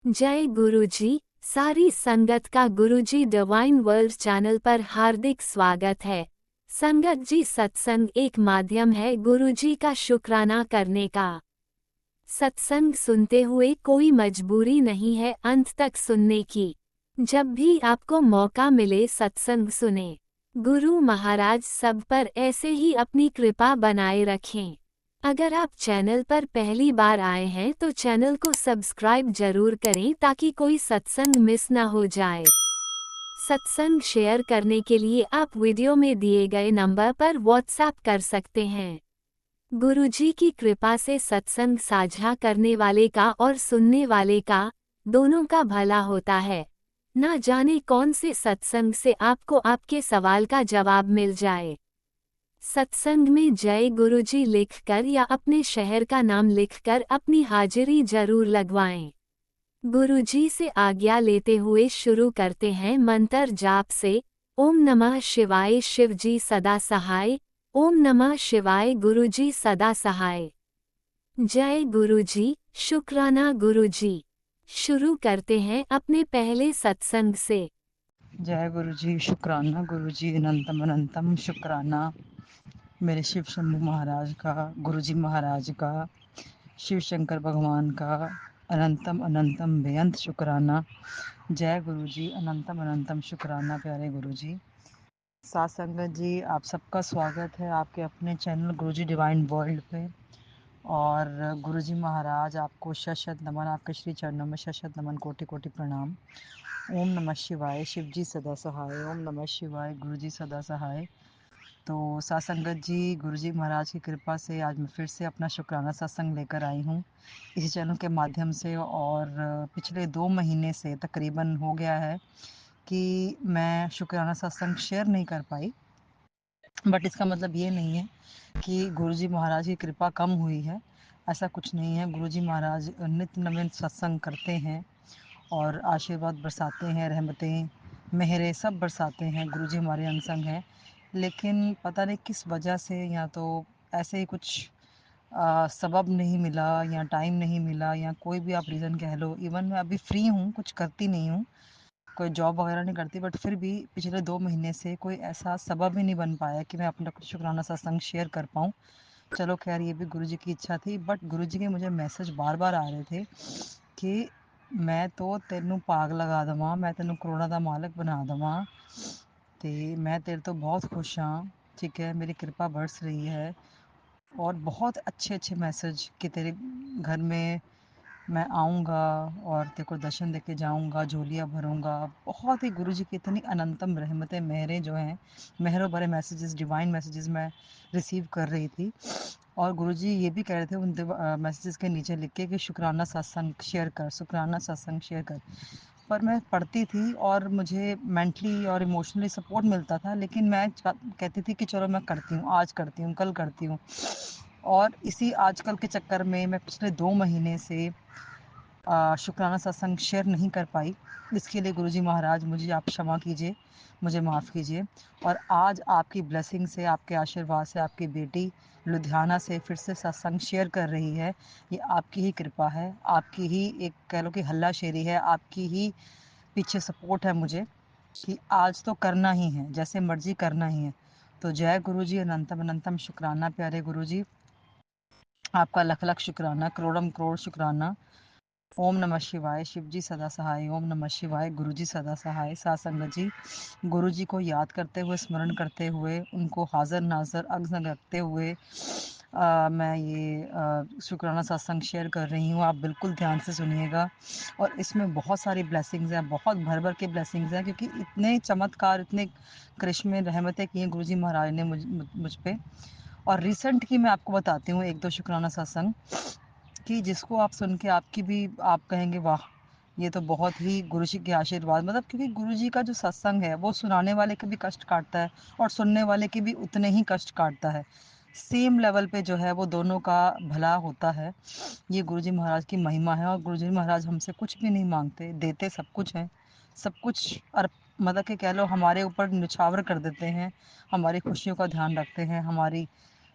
जय गुरुजी। सारी संगत का गुरुजी डिवाइन वर्ल्ड चैनल पर हार्दिक स्वागत है। संगत जी, सत्संग एक माध्यम है गुरुजी का शुक्राना करने का। सत्संग सुनते हुए कोई मजबूरी नहीं है अंत तक सुनने की। जब भी आपको मौका मिले सत्संग सुने। गुरु महाराज सब पर ऐसे ही अपनी कृपा बनाए रखें। अगर आप चैनल पर पहली बार आए हैं तो चैनल को सब्सक्राइब जरूर करें ताकि कोई सत्संग मिस ना हो जाए। सत्संग शेयर करने के लिए आप वीडियो में दिए गए नंबर पर व्हाट्सएप कर सकते हैं। गुरुजी की कृपा से सत्संग साझा करने वाले का और सुनने वाले का दोनों का भला होता है। ना जाने कौन से सत्संग से आपको आपके सवाल का जवाब मिल जाए। सत्संग में जय गुरुजी लिखकर या अपने शहर का नाम लिखकर अपनी हाजिरी जरूर लगवाएं। गुरुजी से आज्ञा लेते हुए शुरू करते हैं मंत्र जाप से। ओम नमः शिवाय शिवजी सदा सहाय। ओम नमः शिवाय गुरुजी सदा सहाय। जय गुरुजी, शुक्राना गुरुजी। शुरू करते हैं अपने पहले सत्संग से। जय गुरु जी, शुक्राना गुरु जी, अनंतम अनंतम शुक्राना मेरे शिव शंभू महाराज का, गुरु जी महाराज का, शिव शंकर भगवान का अनंतम अनंतम बेअंत शुक्राना। जय गुरु जी, अनंतम अनंतम शुक्राना प्यारे गुरु जी। साथ संगत जी, आप सबका स्वागत है आपके अपने चैनल गुरु जी डिवाइन वर्ल्ड पे। और गुरु जी महाराज आपको शत शत नमन, आपके श्री चरणों में शत शत नमन, कोटि कोटि प्रणाम। ओम नमः शिवाय, शिव जी सदा सहाय। ओम नमः शिवाय, गुरु जी सदा सहाय। तो साथ संगत जी, गुरु जी महाराज की कृपा से आज मैं फिर से अपना शुक्राना सत्संग लेकर आई हूँ इसी चैनल के माध्यम से। और पिछले 2 महीने से तकरीबन हो गया है कि मैं शुक्राना सत्संग शेयर नहीं कर पाई। बट इसका मतलब ये नहीं है कि गुरुजी महाराज की कृपा कम हुई है, ऐसा कुछ नहीं है। गुरुजी महाराज नित्य नवीन सत्संग करते हैं और आशीर्वाद बरसाते हैं, रहमतें मेहरे सब बरसाते हैं। गुरुजी हमारे अनसंग हैं, लेकिन पता नहीं किस वजह से, या तो ऐसे ही कुछ सबब नहीं मिला या टाइम नहीं मिला या कोई भी आप रीज़न कह लो। इवन मैं अभी फ्री हूँ, कुछ करती नहीं हूँ, कोई जॉब वगैरह नहीं करती, बट फिर भी पिछले 2 महीने से कोई ऐसा सबब ही नहीं बन पाया कि मैं अपना कुछ शुक्राना सत्संग शेयर कर पाऊँ। चलो खैर, ये भी गुरुजी की इच्छा थी, बट गुरुजी के मुझे मैसेज बार बार आ रहे थे कि मैं तो तेनू भाग लगा देवां, मैं तेनू करोड़ां दा मालक बना देवां, ते मैं तेरे तो बहुत खुश हाँ। ठीक है, मेरी कृपा बरस रही है और बहुत अच्छे अच्छे मैसेज कि तेरे घर में मैं आऊँगा और तेरे को दर्शन देके जाऊँगा, झोलियाँ भरूँगा। बहुत ही गुरुजी की इतनी अनंतम रहमतें, मेहरें जो हैं, मेहरों भरे मैसेजेस, डिवाइन मैसेजेस मैं रिसीव कर रही थी। और गुरुजी ये भी कह रहे थे उन मैसेजेस के नीचे लिख के कि शुक्राना सत्संग शेयर कर, शुक्राना सत्संग शेयर कर। पर मैं पढ़ती थी और मुझे मेंटली और इमोशनली सपोर्ट मिलता था, लेकिन मैं कहती थी कि चलो मैं करती हूँ, आज करती हूँ, कल करती हूँ। और इसी आजकल के चक्कर में मैं पिछले 2 महीने से शुक्राना सत्संग शेयर नहीं कर पाई। इसके लिए गुरुजी महाराज मुझे आप क्षमा कीजिए, मुझे माफ़ कीजिए। और आज आपकी ब्लेसिंग से, आपके आशीर्वाद से, आपकी बेटी लुधियाना से फिर से सत्संग शेयर कर रही है। ये आपकी ही कृपा है, आपकी ही एक कह लो कि हल्लाशेरी है, आपकी ही पीछे सपोर्ट है मुझे कि आज तो करना ही है, जैसे मर्जी करना ही है। तो जय गुरुजी, अनंतम अनंतम शुक्राना प्यारे गुरुजी। आपका लख लख शुक्राना, करोड़म करोड़ शुक्राना। ओम नमः शिवाय, शिव जी सदा सहाय। ओम नमः शिवाय, गुरु जी सदा सहाय। साथ संगत जी, गुरु जी को याद करते हुए, स्मरण करते हुए, उनको हाज़र नाज़र अग्न रखते हुए मैं ये शुक्राना सत्संग शेयर कर रही हूँ। आप बिल्कुल ध्यान से सुनिएगा और इसमें बहुत सारी ब्लेसिंग्स हैं, बहुत भर भर के ब्लेसिंग्स हैं, क्योंकि इतने चमत्कार, इतने करिश्मे रहमतें की हैं गुरु जी महाराज ने मुझ पे। और रिसेंट की मैं आपको बताती हूँ 1-2 शुक्राना सत्संग कि जिसको आप सुन के आपकी भी आप कहेंगे वाह, ये तो बहुत ही गुरुजी के आशीर्वाद। मतलब क्योंकि गुरुजी का जो सत्संग है वो सुनाने वाले के भी कष्ट काटता है और सुनने वाले के भी उतने ही कष्ट काटता है। सेम लेवल पे जो है वो दोनों का भला होता है। ये गुरुजी महाराज की महिमा है और गुरुजी महाराज हमसे कुछ भी नहीं मांगते, देते सब कुछ हैं। सब कुछ मतलब कि कह लो हमारे ऊपर निछावर कर देते हैं, हमारी खुशियों का ध्यान रखते हैं, हमारी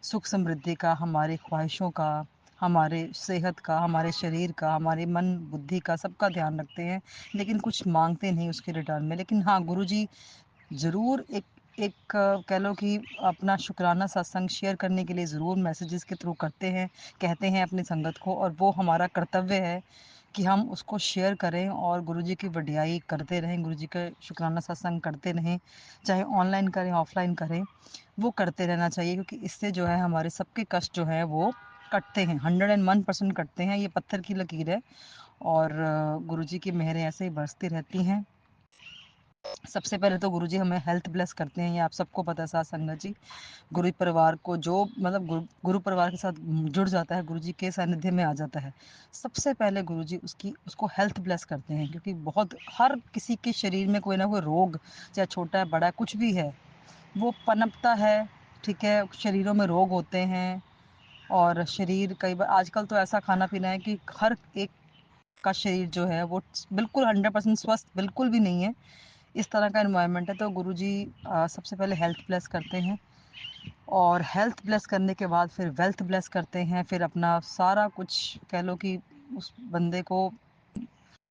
सुख समृद्धि का, हमारी ख्वाहिशों का, हमारे सेहत का, हमारे शरीर का, हमारे मन बुद्धि का, सबका ध्यान रखते हैं, लेकिन कुछ मांगते नहीं उसके रिटर्न में। लेकिन हाँ, गुरुजी ज़रूर एक एक कह लो कि अपना शुक्राना सत्संग शेयर करने के लिए ज़रूर मैसेजेस के थ्रू करते हैं, कहते हैं अपनी संगत को, और वो हमारा कर्तव्य है कि हम उसको शेयर करें और गुरुजी की वडियाई करते रहें, गुरुजी का शुक्राना सत्संग करते रहें, चाहे ऑनलाइन करें ऑफलाइन करें, वो करते रहना चाहिए, क्योंकि इससे जो है हमारे सबके कष्ट जो है वो कटते हैं, 101% कटते हैं। ये पत्थर की लकीर है, और गुरुजी की मेहरें ऐसे ही बरसती रहती हैं। सबसे पहले तो गुरुजी हमें हेल्थ ब्लेस करते हैं, ये आप सबको पता है साथ संगत जी। गुरु परिवार को जो मतलब गुरु परिवार के साथ जुड़ जाता है, गुरुजी के सानिध्य में आ जाता है, सबसे पहले गुरुजी उसको हेल्थ ब्लेस करते हैं, क्योंकि बहुत हर किसी के शरीर में कोई ना कोई रोग, चाहे छोटा है बड़ा है कुछ भी है, वो पनपता है। ठीक है, शरीरों में रोग होते हैं, और शरीर कई बार आजकल तो ऐसा खाना पीना है कि हर एक का शरीर जो है वो बिल्कुल 100% स्वस्थ बिल्कुल भी नहीं है। इस तरह का एनवायरनमेंट है, तो गुरुजी सबसे पहले हेल्थ ब्लेस करते हैं, और हेल्थ ब्लेस करने के बाद फिर वेल्थ ब्लेस करते हैं, फिर अपना सारा कुछ कह लो कि उस बंदे को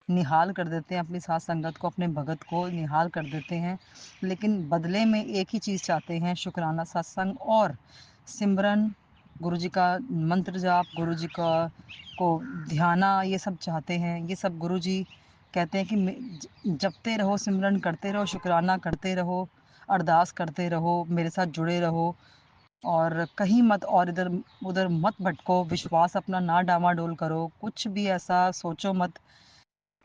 निहाल कर देते हैं, अपनी साथ संगत को, अपने भगत को निहाल कर देते हैं। लेकिन बदले में एक ही चीज़ चाहते हैं, शुक्राना सत्संग और सिमरन, गुरुजी का मंत्र जाप, गुरुजी का को ध्याना, ये सब चाहते हैं। ये सब गुरुजी कहते हैं कि जपते रहो, सिमरन करते रहो, शुक्राना करते रहो, अरदास करते रहो, मेरे साथ जुड़े रहो, और कहीं मत और इधर उधर मत भटको, विश्वास अपना ना डामाडोल करो, कुछ भी ऐसा सोचो मत।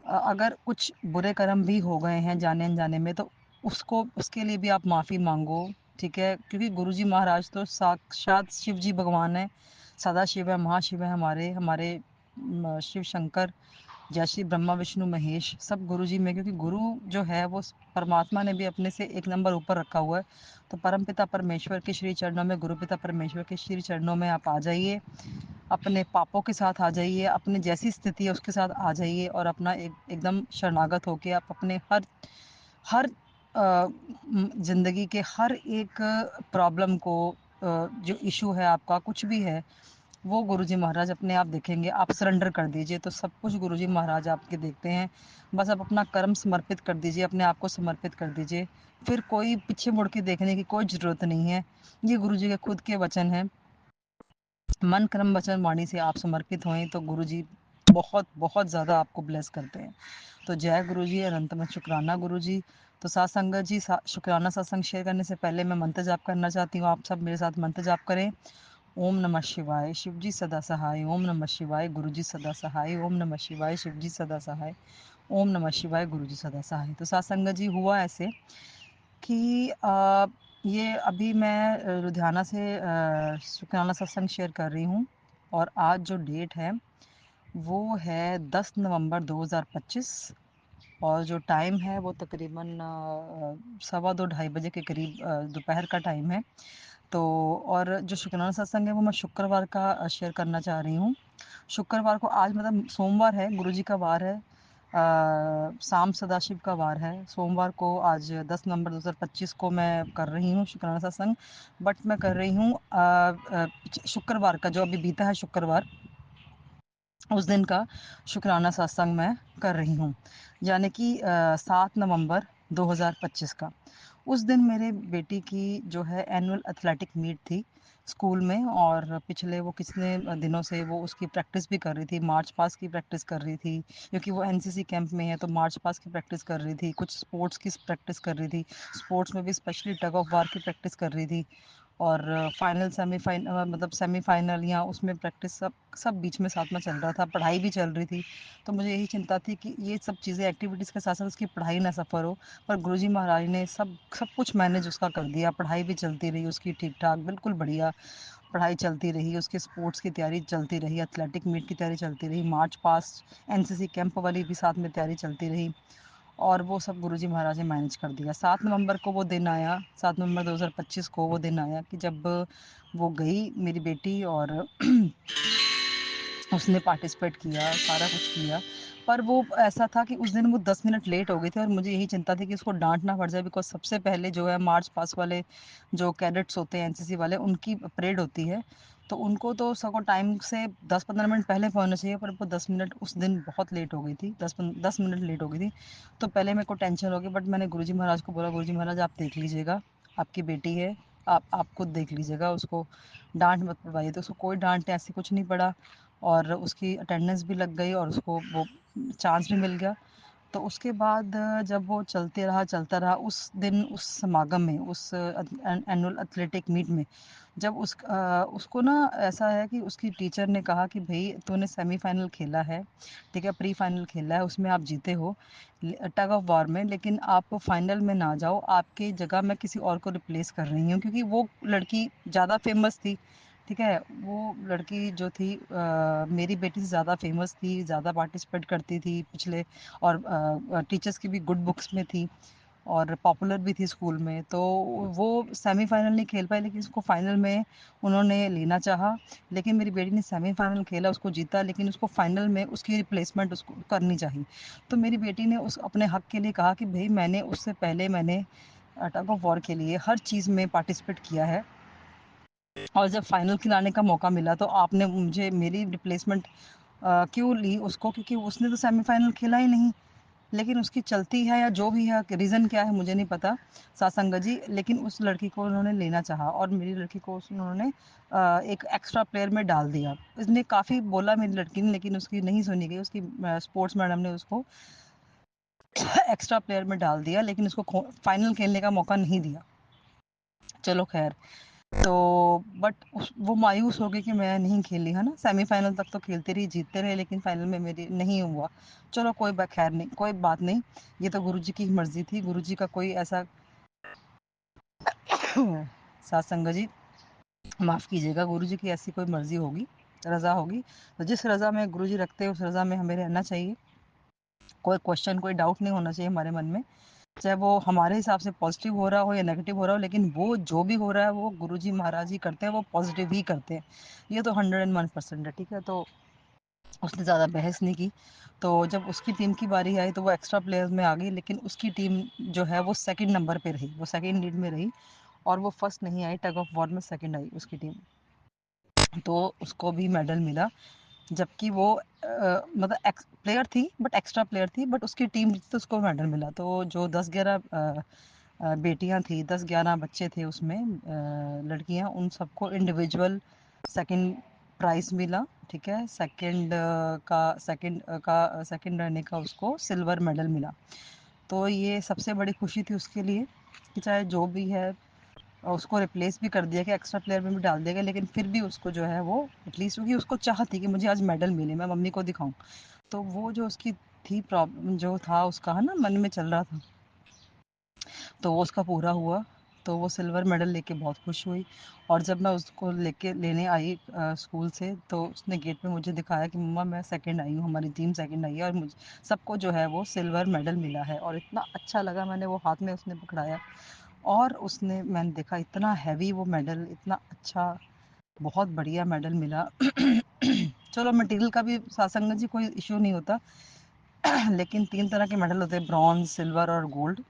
अगर कुछ बुरे कर्म भी हो गए हैं जाने अनजाने में, तो उसको उसके लिए भी आप माफ़ी मांगो। ठीक है, क्योंकि गुरुजी महाराज तो साक्षात शिव जी भगवान है, सदा शिव है, महाशिव है, हमारे हमारे शिव शंकर, जय श्री ब्रह्मा विष्णु महेश, सब गुरु जी में, क्योंकि गुरु जो है वो परमात्मा ने भी अपने से एक नंबर ऊपर रखा हुआ है। तो परमपिता परमेश्वर के श्री चरणों में, गुरु पिता परमेश्वर के श्री चरणों में आप आ जाइए, अपने पापों के साथ आ जाइए, अपने जैसी स्थिति है उसके साथ आ जाइए, और अपना एकदम शरणागत होके आप अपने हर हर ज़िंदगी के हर एक प्रॉब्लम को, जो इशू है आपका कुछ भी है, वो गुरुजी महाराज अपने आप देखेंगे। आप सरेंडर कर दीजिए, तो सब कुछ गुरुजी महाराज आपके देखते हैं। बस आप अपना कर्म समर्पित कर दीजिए, अपने आप को समर्पित कर दीजिए, फिर कोई पीछे मुड़ के देखने की कोई ज़रूरत नहीं है। ये गुरुजी के खुद के वचन हैं। मन कर्म वचन वाणी से आप समर्पित होएं तो गुरुजी बहुत बहुत ज़्यादा आपको ब्लेस करते हैं। तो जय गुरुजी, अनंत में शुक्राना गुरुजी। तो साथ संगत जी, शुक्राना सत्संग शेयर करने से पहले मैं मंत्र जाप करना चाहती हूँ, आप सब मेरे साथ मंत्र जाप करें। ओम नमः शिवाय, शिव जी सदा सहाय, ओम नमः शिवाय, गुरु जी सदा सहाय, ओम नमः शिवाय, शिव जी सदा सहाय, ओम नमः शिवाय, गुरु जी सदा सहाय। तो साथ संगत जी, हुआ ऐसे कि ये अभी मैं लुधियाना से शुक्राना सत्संग शेयर कर रही हूँ, और आज जो डेट है वो है 10 नवंबर 2025, और जो टाइम है वो तकरीबन 1:15-2:30 के करीब दोपहर का टाइम है। तो और जो शुक्राना सत्संग है वो मैं शुक्रवार का शेयर करना चाह रही हूँ। शुक्रवार को, आज मतलब सोमवार है, गुरुजी का वार है, शाम सदाशिव का वार है। सोमवार को आज 10 नवंबर 2025 को मैं कर रही हूँ शुक्राना सत्संग, बट मैं कर रही हूँ शुक्रवार का जो अभी बीता है शुक्रवार, उस दिन का शुक्राना सत्संग मैं कर रही हूँ, यानी कि 7 नवंबर 2025 का। उस दिन मेरे बेटी की जो है एनुअल एथलेटिक मीट थी स्कूल में, और पिछले वो कितने दिनों से वो उसकी प्रैक्टिस भी कर रही थी, मार्च पास की प्रैक्टिस कर रही थी, क्योंकि वो एनसीसी कैंप में है, तो मार्च पास की प्रैक्टिस कर रही थी, कुछ स्पोर्ट्स की प्रैक्टिस कर रही थी, स्पोर्ट्स में भी स्पेशली टग ऑफ वार की प्रैक्टिस कर रही थी, और फाइनल सेमीफाइनल मतलब सेमीफाइनल या उसमें प्रैक्टिस सब सब बीच में साथ में चल रहा था, पढ़ाई भी चल रही थी। तो मुझे यही चिंता थी कि ये सब चीज़ें एक्टिविटीज़ के साथ साथ उसकी पढ़ाई ना सफ़र हो, पर गुरुजी महाराज ने सब सब कुछ मैनेज उसका कर दिया, पढ़ाई भी चलती रही उसकी ठीक ठाक, बिल्कुल बढ़िया पढ़ाई चलती रही, उसके स्पोर्ट्स की तैयारी चलती रही, एथलेटिक मीट की तैयारी चलती रही, मार्च पास्ट एनसीसी कैंप वाली भी साथ में तैयारी चलती रही, और वो सब गुरुजी महाराज ने मैनेज कर दिया। 7 नवंबर को वो दिन आया, 7 नवंबर 2025 को वो दिन आया कि जब वो गई मेरी बेटी, और उसने पार्टिसिपेट किया, सारा कुछ किया, पर वो ऐसा था कि उस दिन वो 10 मिनट लेट हो गई थी और मुझे यही चिंता थी कि उसको डाँट ना पड़ जाए, बिकॉज़ सबसे पहले जो है मार्च पास्ट वाले जो कैडेट्स होते हैं एनसीसी वाले, उनकी परेड होती है। तो उनको तो सगों टाइम से 10-15 मिनट पहले पहुँचना चाहिए, पर वो 10 मिनट उस दिन बहुत लेट हो गई थी, 10 मिनट लेट हो गई थी। तो पहले मेरे को टेंशन हो गई, बट मैंने गुरुजी महाराज को बोला, गुरुजी महाराज आप देख लीजिएगा, आपकी बेटी है, आप खुद देख लीजिएगा, उसको डाँट मत पड़वाइए। तो उसको कोई डाँट ऐसे कुछ नहीं पड़ा और उसकी अटेंडेंस भी लग गई और उसको वो चांस भी मिल गया। तो उसके बाद जब वो चलता रहा उस दिन उस समागम में, उस एनुअल एथलेटिक मीट में, जब उसको ना ऐसा है कि उसकी टीचर ने कहा कि भई तूने सेमीफाइनल खेला है, ठीक है, प्री फाइनल खेला है, उसमें आप जीते हो टग ऑफ वॉर में, लेकिन आप फाइनल में ना जाओ, आपकी जगह मैं किसी और को रिप्लेस कर रही हूँ, क्योंकि वो लड़की ज़्यादा फेमस थी, ठीक है, वो लड़की जो थी मेरी बेटी से ज़्यादा फेमस थी, ज़्यादा पार्टिसिपेट करती थी पिछले, और टीचर्स की भी गुड बुक्स में थी और पॉपुलर भी थी स्कूल में। तो वो सेमीफाइनल नहीं खेल पाई, लेकिन उसको फाइनल में उन्होंने लेना चाहा। लेकिन मेरी बेटी ने सेमीफाइनल खेला, उसको जीता, लेकिन उसको फाइनल में उसकी रिप्लेसमेंट उसको करनी चाहिए। तो मेरी बेटी ने उस अपने हक के लिए कहा कि भाई मैंने उससे पहले मैंने टग ऑफ वॉर के लिए हर चीज़ में पार्टिसिपेट किया है, और जब फाइनल खिलाने का मौका मिला तो आपने मुझे मेरी रिप्लेसमेंट क्यों ली उसको, क्योंकि उसने तो सेमीफाइनल खेला ही नहीं। लेकिन उसकी चलती है या जो भी है, रीज़न क्या है मुझे नहीं पता सासंगा जी, लेकिन उस लड़की को उन्होंने लेना चाहा और मेरी लड़की को उन्होंने एक एक्स्ट्रा प्लेयर में डाल दिया। इसने काफ़ी बोला मेरी लड़की ने, लेकिन उसकी नहीं सुनी गई, उसकी स्पोर्ट्स मैडम ने उसको एक्स्ट्रा प्लेयर में डाल दिया, लेकिन उसको फाइनल खेलने का मौका नहीं दिया। चलो खैर, तो बट वो मायूस हो गई कि मैं नहीं खेली, है ना, सेमीफाइनल तक तो खेलते रही, जीतते रहे, लेकिन फाइनल में मेरी नहीं हुआ। चलो कोई खैर नहीं, कोई बात नहीं, ये तो गुरुजी की मर्जी थी, गुरुजी का कोई ऐसा सत्संग जी माफ़ कीजिएगा, गुरुजी की ऐसी कोई मर्जी होगी, रज़ा होगी, तो जिस रज़ा में गुरुजी रखते हैं उस रज़ा में हमें रहना चाहिए। कोई क्वेश्चन, कोई डाउट नहीं होना चाहिए हमारे मन में, चाहे वो हमारे हिसाब से पॉजिटिव हो रहा हो या नेगेटिव हो रहा हो, लेकिन वो जो भी हो रहा है वो गुरुजी महाराज ही करते हैं, वो पॉजिटिव ही करते हैं। ये तो 101% है, ठीक है। तो उसने ज़्यादा बहस नहीं की। तो जब उसकी टीम की बारी आई तो वो एक्स्ट्रा प्लेयर्स में आ गई, लेकिन उसकी टीम जो है वो सेकंड नंबर पे रही, वो सेकंड लीड में रही और वो फर्स्ट नहीं आई, टग ऑफ वॉर में सेकंड आई उसकी टीम। तो उसको भी मेडल मिला, जबकि वो मतलब प्लेयर थी, बट एक्स्ट्रा प्लेयर थी, बट उसकी टीम जीती तो उसको मेडल मिला। तो जो 10-11 बेटियां थी, 10-11 बच्चे थे उसमें, लड़कियां, उन सबको इंडिविजुअल सेकंड प्राइज मिला, ठीक है, सेकंड रहने का उसको सिल्वर मेडल मिला। तो ये सबसे बड़ी खुशी थी उसके लिए कि चाहे जो भी है, उसको रिप्लेस भी कर दिया कि एक्स्ट्रा प्लेयर में भी डाल दिया गया, लेकिन फिर भी उसको जो है वो एटलीस्ट, क्योंकि उसको चाह थी कि मुझे आज मेडल मिले, मैं मम्मी को दिखाऊं। तो वो जो उसकी थी प्रॉब्लम, जो था उसका, है ना, मन में चल रहा था, तो वो उसका पूरा हुआ। तो वो सिल्वर मेडल लेके बहुत खुश हुई, और जब मैं उसको लेके लेने आई स्कूल से, तो उसने गेट पे मुझे दिखाया कि मम्मा मैं सेकंड आई हूँ, हमारी टीम सेकंड आई है, और मुझे सबको जो है वो सिल्वर मेडल मिला है। और इतना अच्छा लगा, मैंने वो हाथ में उसने पकड़ाया और उसने, मैंने देखा इतना हैवी वो मेडल, इतना अच्छा, बहुत बढ़िया मेडल मिला। चलो मटेरियल का भी सासंगत जी कोई इशू नहीं होता, लेकिन 3 तरह के मेडल होते हैं, ब्रॉन्ज, सिल्वर और गोल्ड।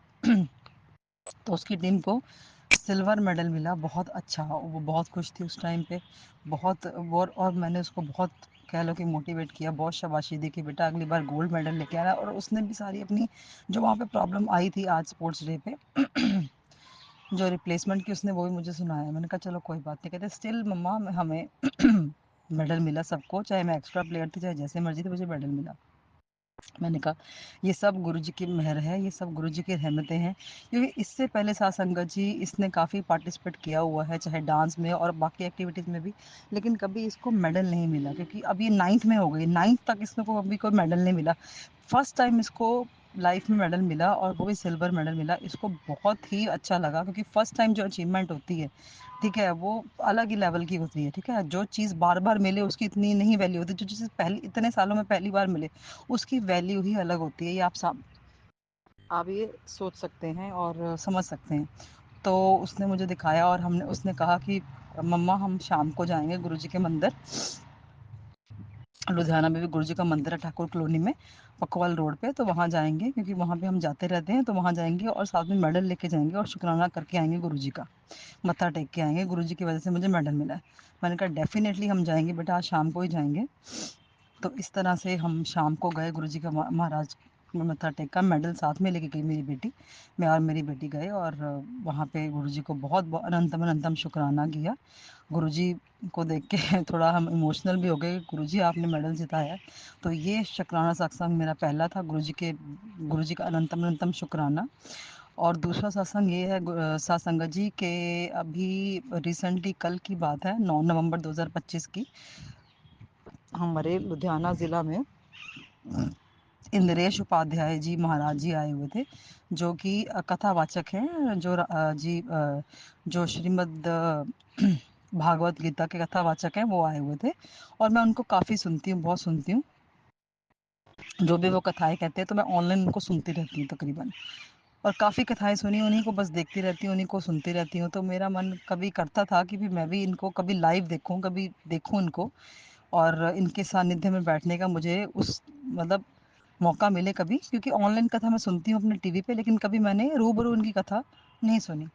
तो उसकी टीम को सिल्वर मेडल मिला, बहुत अच्छा, वो बहुत खुश थी उस टाइम पे, बहुत वो, और मैंने उसको बहुत, कह लो कि मोटिवेट किया, बहुत शाबाशी दी कि बेटा अगली बार गोल्ड मेडल लेके आना। और उसने भी सारी अपनी जो वहाँ पे प्रॉब्लम आई थी आज स्पोर्ट्स डे पे, जो रिप्लेसमेंट की, उसने वो भी मुझे सुनाया। मैंने कहा चलो कोई बात नहीं, कहते स्टिल मम्मा हमें मेडल मिला सबको, चाहे मैं एक्स्ट्रा प्लेयर थी, चाहे जैसे मर्जी थी, मुझे मेडल मिला। मैंने कहा ये सब गुरुजी की मेहर है, ये सब गुरुजी की रहमतें हैं, क्योंकि इससे पहले साथ संगत जी इसने काफ़ी पार्टिसिपेट किया हुआ है, चाहे डांस में और बाकी एक्टिविटीज़ में भी, लेकिन कभी इसको मेडल नहीं मिला, क्योंकि अब ये 9th में हो गई, 9th तक इसको अभी कोई मेडल नहीं मिला। फर्स्ट टाइम इसको लाइफ में मेडल मिला, और वो भी सिल्वर मेडल मिला। इसको बहुत ही अच्छा लगा, क्योंकि फर्स्ट टाइम जो अचीवमेंट होती है, ठीक है, वो अलग ही लेवल की होती है, ठीक है। जो चीज़ बार बार मिले उसकी इतनी नहीं वैल्यू होती, जो चीज़ पहले इतने सालों में पहली बार मिले उसकी वैल्यू ही अलग होती है। ये आप ये सोच सकते हैं और समझ सकते हैं। तो उसने मुझे दिखाया, और उसने कहा कि मम्मा हम शाम को जाएंगे गुरुजी के मंदिर, लुधियाना में भी गुरु जी का मंदिर है ठाकुर कॉलोनी में, पकवल रोड पे, तो वहाँ जाएँगे क्योंकि वहाँ पे हम जाते रहते हैं, तो वहाँ जाएँगे और साथ में मेडल लेके जाएँगे और शुकराना करके आएँगे गुरु जी का, मत्था टेक के आएँगे, गुरु जी की वजह से मुझे मेडल मिला है। मैंने कहा डेफ़िनेटली हम जाएँगे बेटा, आज शाम को ही जाएँगे। तो इस तरह से हम शाम को गए गुरु जी का महाराज में मत्था टेका, मेडल साथ में लेके गई मेरी बेटी, मैं और मेरी बेटी गए और वहाँ पे गुरु जी को बहुत अनंतम अनंतम शुक्राना किया। गुरु जी को देख के थोड़ा हम इमोशनल भी हो गए, गुरु जी आपने मेडल जिताया है। तो ये शुक्राना सत्संग मेरा पहला था, गुरु जी का अनंतम अनंतम शुक्राना। और दूसरा सत्संग ये है सासंगत जी के, अभी रिसेंटली कल की बात है, 9 नवंबर 2025 की, हमारे लुधियाना ज़िला में इंद्रेश उपाध्याय जी महाराज जी आए हुए थे, जो कि कथावाचक हैं, जो श्रीमद् भागवत गीता के कथावाचक हैं, वो आए हुए थे और मैं उनको काफ़ी सुनती हूँ, बहुत सुनती हूँ। जो भी वो कथाएँ कहते हैं तो मैं ऑनलाइन उनको सुनती रहती हूँ तकरीबन, और काफ़ी कथाएँ सुनी, उन्हीं को बस देखती रहती हूँ, उन्हीं को सुनती रहती हूँ। तो मेरा मन कभी करता था कि भी मैं भी इनको कभी लाइव देखूँ, कभी देखूँ इनको, और इनके सानिध्य में बैठने का मुझे उस मतलब मौका मिले कभी, क्योंकि ऑनलाइन कथा मैं सुनती हूँ अपने टीवी पे, लेकिन कभी मैंने रूबरू उनकी कथा नहीं सुनी।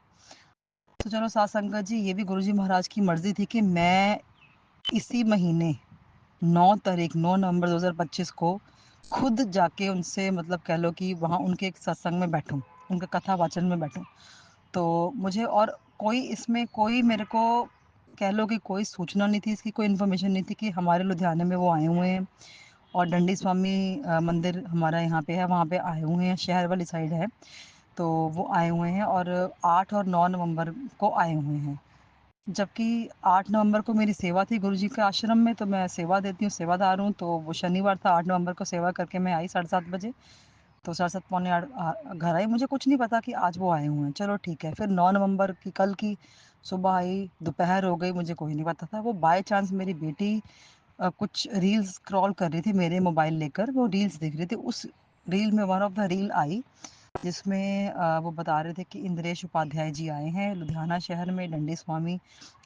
तो चलो सात संगत जी, ये भी गुरुजी महाराज की मर्जी थी कि मैं इसी महीने 9 नवंबर 2025 को खुद जाके उनसे मतलब कह लो कि वहाँ उनके एक सत्संग में बैठूं, उनका कथा वाचन में बैठूं। तो मुझे और कोई इसमें कोई मेरे को कह लो कि कोई सूचना नहीं थी, इसकी कोई इन्फॉर्मेशन नहीं थी कि हमारे लुधियाने में वो आए हुए हैं, और डंडी स्वामी मंदिर हमारा यहाँ पे है, वहाँ पे आए हुए हैं, शहर वाली साइड है। तो वो आए हुए हैं और 8 और 9 नवंबर को आए हुए हैं। जबकि 8 नवंबर को मेरी सेवा थी गुरुजी के आश्रम में, तो मैं सेवा देती हूँ, सेवादार हूँ। तो वो शनिवार था, 8 नवंबर को सेवा करके मैं आई 7:30 बजे। तो 7:30 पौने 8 घर आई। मुझे कुछ नहीं पता कि आज वो आए हुए हैं। चलो ठीक है। फिर 9 नवंबर की कल की सुबह आई, दोपहर हो गई, मुझे कोई नहीं पता था। वो बाय चांस मेरी बेटी कुछ रील्स स्क्रॉल कर रही थी मेरे मोबाइल लेकर, वो रील्स देख रही थी। उस रील में वन ऑफ द रील आई जिसमें वो बता रहे थे कि इंद्रेश उपाध्याय जी आए हैं लुधियाना शहर में डंडी स्वामी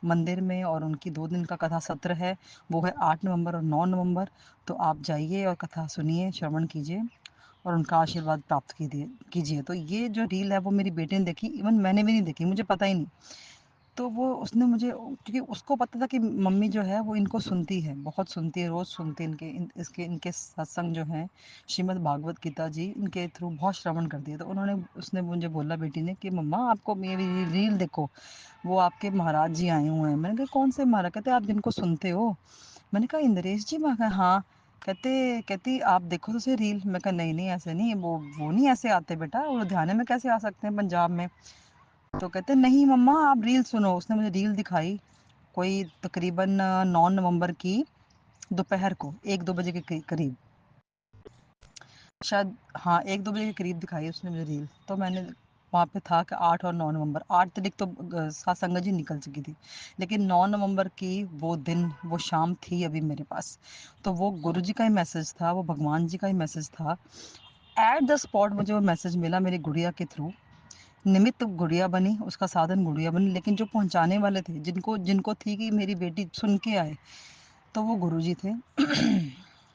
मंदिर में, और उनकी 2 दिन का कथा सत्र है, वो है 8 नवंबर और 9 नवंबर। तो आप जाइए और कथा सुनिए, श्रवण कीजिए और उनका आशीर्वाद प्राप्त कीजिए। तो ये जो रील है वो मेरी बेटी ने देखी, इवन मैंने भी नहीं देखी, मुझे पता ही नहीं। तो वो उसने मुझे, क्योंकि उसको पता था कि मम्मी जो है वो इनको सुनती है, बहुत सुनती है, रोज़ सुनती है इनके सत्संग जो हैं, श्रीमद् भागवत गीता जी इनके थ्रू बहुत श्रवण करती है। तो उसने मुझे बोला बेटी ने कि मम्मा आपको मेरी रील देखो, वो आपके महाराज जी आए हुए हैं। मैंने कहा कौन से महाराज? कहते आप जिनको सुनते हो। मैंने कहा इंद्रेश जी? मैं कहा हाँ। कहती आप देखो तो सही रील। मैं कहा नहीं नहीं ऐसे नहीं, वो नहीं ऐसे आते बेटा, वो लुधियाने में कैसे आ सकते हैं पंजाब में? तो कहते नहीं मम्मा आप रील सुनो। उसने मुझे रील दिखाई, कोई तकरीबन 9 नवंबर की दोपहर को 1-2 बजे के करीब, शायद हाँ 1-2 बजे के करीब दिखाई उसने मुझे रील। तो मैंने वहाँ पे था कि 8 और 9 नवंबर, 8 तारीख तो सत्संग जी निकल चुकी थी, लेकिन 9 नवंबर की वो दिन वो शाम थी अभी मेरे पास। तो वो गुरु जी का ही मैसेज था, वो भगवान जी का ही मैसेज था। एट द स्पॉट मुझे वो मैसेज मिला मेरी गुड़िया के थ्रू। निमित्त गुड़िया बनी, उसका साधन गुड़िया बनी, लेकिन जो पहुंचाने वाले थे, जिनको जिनको थी कि मेरी बेटी सुन के आए, तो वो गुरुजी थे।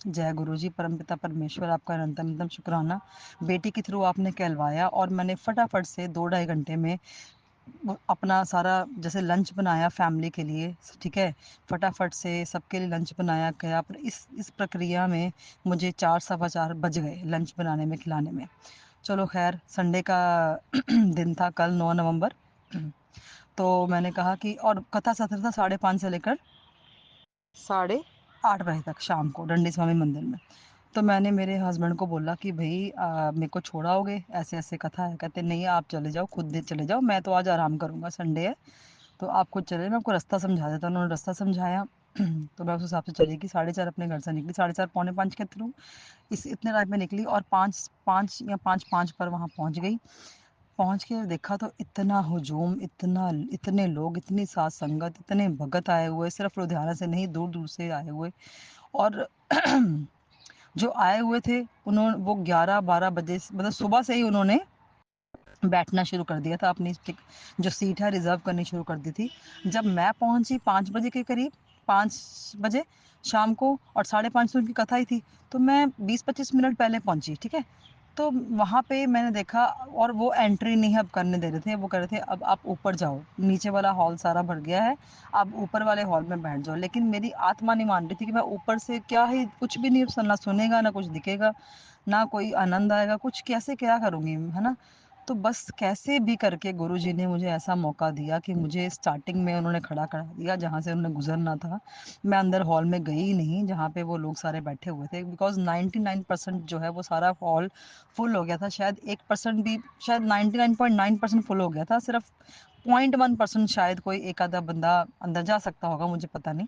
जय गुरुजी, परमपिता परमेश्वर, आपका अनंतम अनंतम शुक्राना। बेटी के थ्रू आपने कहलवाया और मैंने फटाफट से 2-2.5 घंटे में वो अपना सारा जैसे लंच बनाया फैमिली के लिए, ठीक है? फटाफट से सबके लिए लंच बनाया गया। पर इस प्रक्रिया में मुझे 4 सवा 4 बज गए लंच बनाने में, खिलाने में। चलो ख़ैर, संडे का दिन था कल 9 नवंबर। तो मैंने कहा कि, और कथा सत्र था 5:30 से लेकर 8:30 बजे तक शाम को डंडी स्वामी मंदिर में। तो मैंने मेरे हस्बैंड को बोला कि भई मेरे को छोड़ाओगे? ऐसे-ऐसे कथा है। कहते नहीं आप चले जाओ, खुद दे चले जाओ, मैं तो आज आराम करूँगा, संडे है, तो आप खुद चले, मैं आपको रास्ता समझा देता हूँ। उन्होंने रास्ता समझाया। तो मैं उस हिसाब से चली गई, 4:30 अपने घर से निकली, 4:30 पौने 5 के थ्रू इस इतने टाइम में निकली, और 5 या 5:05 पर वहाँ पहुँच गई। पहुँच के देखा तो इतना हुजूम, इतने लोग, इतनी साथ संगत, इतने भगत आए हुए, सिर्फ लुधियाना से नहीं, दूर-दूर से आए हुए। और जो आए हुए थे वो 11-12 बजे मतलब सुबह से ही उन्होंने बैठना शुरू कर दिया था, अपनी जो सीट है रिजर्व करनी शुरू कर दी थी। जब मैं पहुंची 5 बजे के करीब, 5 बजे, शाम को, और 5:30 उनकी कथा ही थी। तो मैं 20-25 मिनट पहले पहुंची, ठीक है। तो वहाँ पे मैंने देखा, और वो एंट्री नहीं अब करने दे रहे थे। वो कह रहे थे अब आप ऊपर जाओ, नीचे वाला हॉल सारा भर गया है, आप ऊपर वाले हॉल में बैठ जाओ। लेकिन मेरी आत्मा नहीं मान रही थी कि मैं ऊपर से क्या ही, कुछ भी नहीं सुनना, सुनेगा ना कुछ दिखेगा, ना कोई आनंद आएगा, कुछ कैसे क्या करूँगी, है ना? तो बस कैसे भी करके गुरुजी ने मुझे ऐसा मौका दिया कि मुझे स्टार्टिंग में उन्होंने खड़ा करा दिया जहाँ से उन्होंने गुजरना था। मैं अंदर हॉल में गई ही नहीं जहाँ पे वो लोग सारे बैठे हुए थे, बिकॉज 99% जो है वो सारा हॉल फुल हो गया था। शायद 1% भी, शायद 99.9% फुल हो गया था। सिर्फ 0.1% शायद कोई एक आधा बंदा अंदर जा सकता होगा, मुझे पता नहीं।